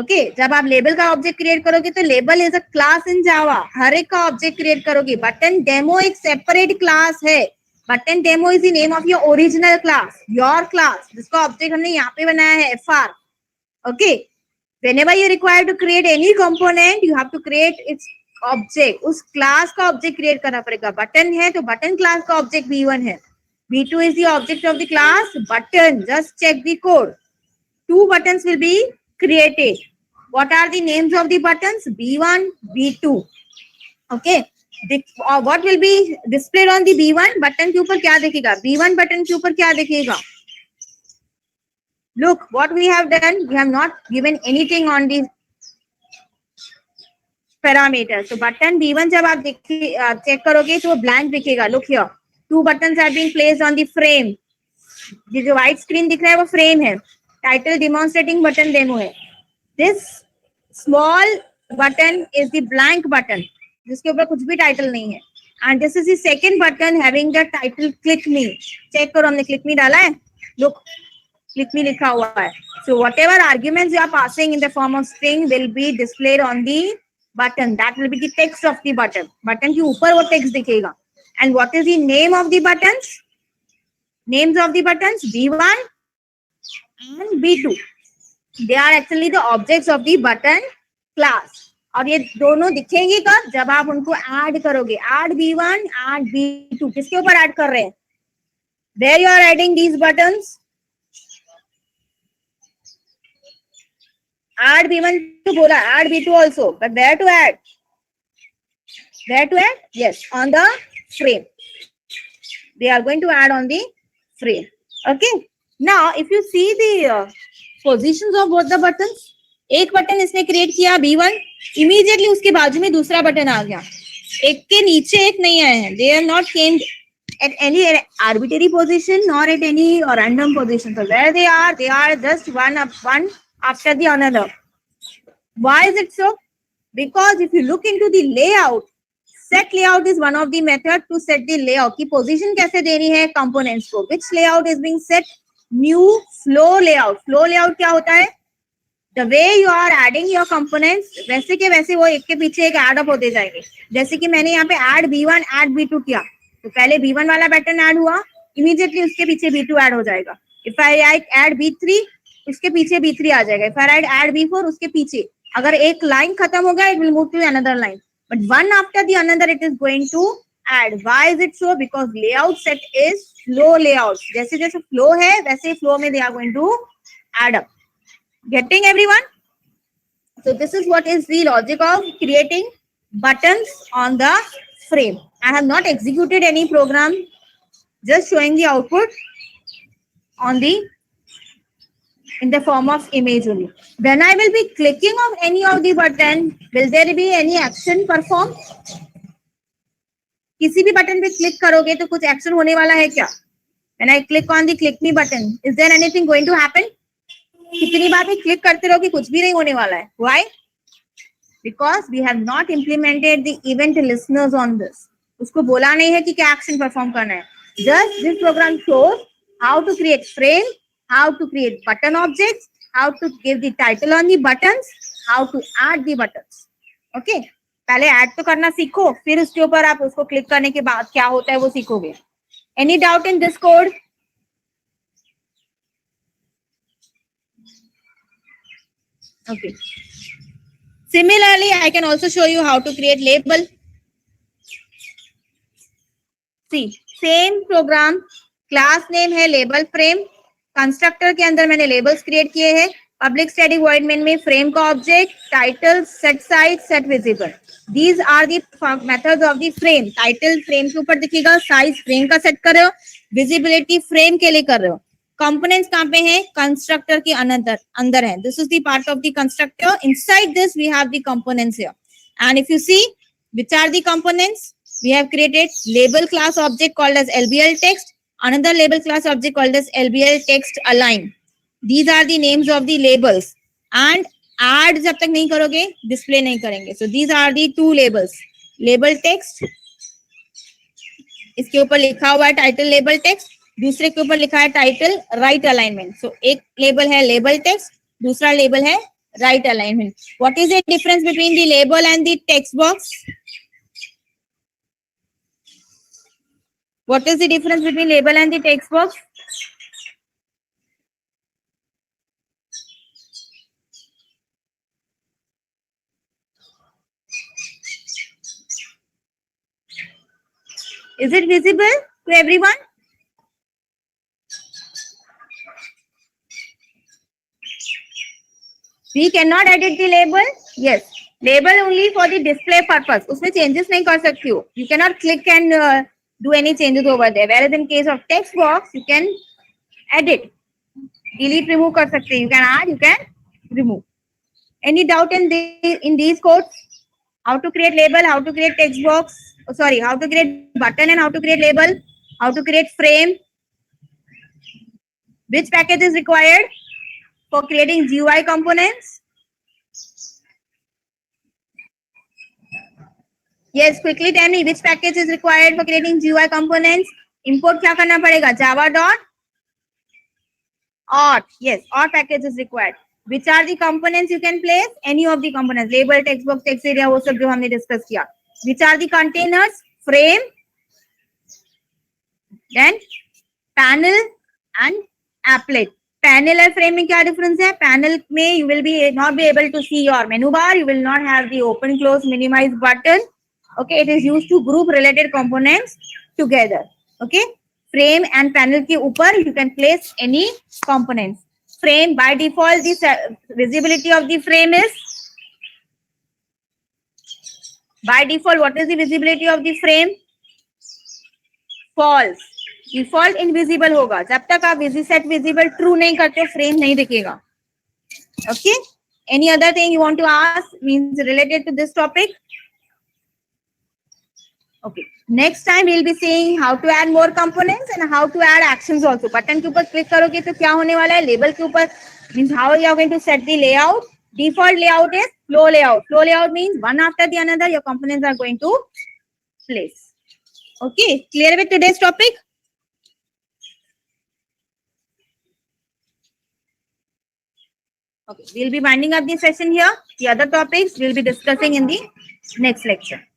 [SPEAKER 5] ओके जब आप लेबल का ऑब्जेक्ट क्रिएट करोगे तो label is a class in Java. हर एक का ऑब्जेक्ट क्रिएट करोगे. बटन डेमो एक सेपरेट क्लास है. Button demo is the name of your original class, your class, जिसका ऑब्जेक्ट हमने यहाँ पे बनाया है FR. Okay whenever you require to create any component you have to create its object. उस class का ऑब्जेक्ट क्रिएट करना पड़ेगा. बटन है तो बटन क्लास का ऑब्जेक्ट B1 है. B2 is the object of the class button. Just check the code. Two buttons will be created. What are the names of the buttons? B1, B2. Okay. What will be displayed on the B1 button के ऊपर क्या दिखेगा? B1 button के ऊपर क्या दिखेगा? Look what we have done. We have not given anything on the parameters. So button B1 जब आप चेक करोगे तो वो blank दिखेगा. Look here. Two buttons are being placed on the frame. ये जो white screen दिख रहा है वो frame है. Title demonstrating button demo है. This small button is the blank button जिसके ऊपर कुछ भी title नहीं है. And this is the second button having the title click me. Check करो हमने click me डाला है. Look. Click me लिखा हुआ है. So whatever arguments you are passing in the form of string will be displayed on the button. That will be the text of the button. Button के ऊपर वो text दिखेगा. And what is the name of the buttons? Names of the buttons B1 and B2. They are actually the objects of the button class. और ये दोनों दिखेंगे कब? जब आप उनको add करोगे. Add B1, add B2. किसके ऊपर add कर रहे हैं? Where you are adding these buttons? Add B1 to bola, add B2 also, but where to add? Where to add? Yes, on the frame. They are going to add on the frame. Okay. Now, if you see the positions of both the buttons, एक button इसने create किया B1, immediately उसके बाजू में दूसरा button आ गया. एक के नीचे एक नहीं आए हैं. They are not came at any arbitrary position nor at any random position. So where they are just one after the another. Why is it so? Because if you look into the layout, set layout is one of the method to set the layout. की position कैसे देनी है components को? Which layout is being set? New flow layout. Flow layout क्या होता है? The way you are adding your components, वैसे के वैसे वो एक के पीछे एक add up होते जाएंगे. जैसे कि मैंने यहाँ पे add B1, add B2 किया, तो पहले B1 वाला बटन add हुआ, immediately उसके पीछे B2 add हो जाएगा. If I add B3, उसके पीछे B3 आ जाएगा. If I add B4, उसके पीछे. अगर एक लाइन खत्म हो गया, it will move to another line. But one after the another, it is going to add. Why is it so? Because layout set is flow layout. जैसे जैसे flow है, वैसे flow में they are going to add up. Getting everyone? So this is what is the logic of creating buttons on the frame. I have not executed any program, just showing the output on the in the form of image only. When I will be clicking on any of the button, will there be any action performed? किसी भी button पे click करोगे तो कुछ action होने वाला है क्या? When I click on the click me button, is there anything going to happen? कितनी बार भी क्लिक करते रहोगे कुछ भी नहीं होने वाला है. Why? Because we have not implemented the event listeners on this. उसको बोला नहीं है कि क्या एक्शन परफॉर्म करना है. Just this program shows how to create frame, how to create button objects, how to give the title on the buttons, how to add the buttons. Okay? पहले add तो करना सीखो, फिर उसके ऊपर आप उसको क्लिक करने के बाद क्या होता है वो सीखोगे. Any doubt in this code? Okay. Similarly, I can also show you how to create label. See same program, class name है लेबल फ्रेम, कंस्ट्रक्टर के अंदर मैंने लेबल्स क्रिएट किए हैं, पब्लिक स्टैटिक वॉइड मेन में फ्रेम का object, title, set size, set visible, these are the methods of the frame. Title frame के ऊपर दिखेगा, साइज फ्रेम का सेट कर रहे हो, विजिबिलिटी फ्रेम के लिए कर रहे हो। कंपोनेंट्स कहां पे हैं? कंस्ट्रक्टर के अंदर है। This is the part of the constructor, inside this we have the components here, and if you see which are the components, we have created label class object called as LBL text, another label class object called as LBL text align. These are the names of the labels, and add जब तक नहीं करोगे display नहीं करेंगे. So these are the two labels, label text, इसके ऊपर लिखा हुआ है टाइटल लेबल टेक्स्ट, दूसरे के ऊपर लिखा है टाइटल राइट अलाइनमेंट. सो एक लेबल है लेबल टेक्स्ट, दूसरा लेबल है right alignment. What is the difference between the label and the text box? What is the difference between label and the text box? Is it visible to everyone? We cannot edit the label. Yes, label only for the display purpose. उसमें changes नहीं कर सकती हो. You cannot click and do any changes over there. Whereas in case of text box, you can edit, delete, remove कर सकते हैं. You can add, you can remove. Any doubt in these codes? How to create label? How to create text box? Oh, sorry, how to create button and how to create label? How to create frame? Which package is required for creating GUI components? Yes, quickly tell me which package is required for creating GUI components. Import क्या करना पड़ेगा? java.auth. Yes, auth package is required. Which are the components you can place? Any of the components. Label, text box, text area, वो सब जो हमने discuss किया. Which are the containers? Frame, then panel and applet. Panel and frame में क्या difference है? Panel में you will be not be able to see your menu bar. You will not have the open, close, minimize button. Okay, it is used to group related components together. Okay, frame and panel के ऊपर you can place any components. Frame by default the visibility of the frame is by default. What is the visibility of the frame? False. Default invisible होगा. जब तक आप set visible true नहीं करते frame नहीं दिखेगा. Okay. Any other thing you want to ask means related to this topic? Okay. Next time we'll be seeing how to add more components and how to add actions also. Button के ऊपर click करोगे तो क्या होने वाला है? Label के ऊपर means how you are going to set the layout. Default layout is flow layout. Flow layout means one after the another your components are going to place. Okay. Clear with today's topic? Okay. We'll be winding up the session here. The other topics we'll be discussing in the next lecture.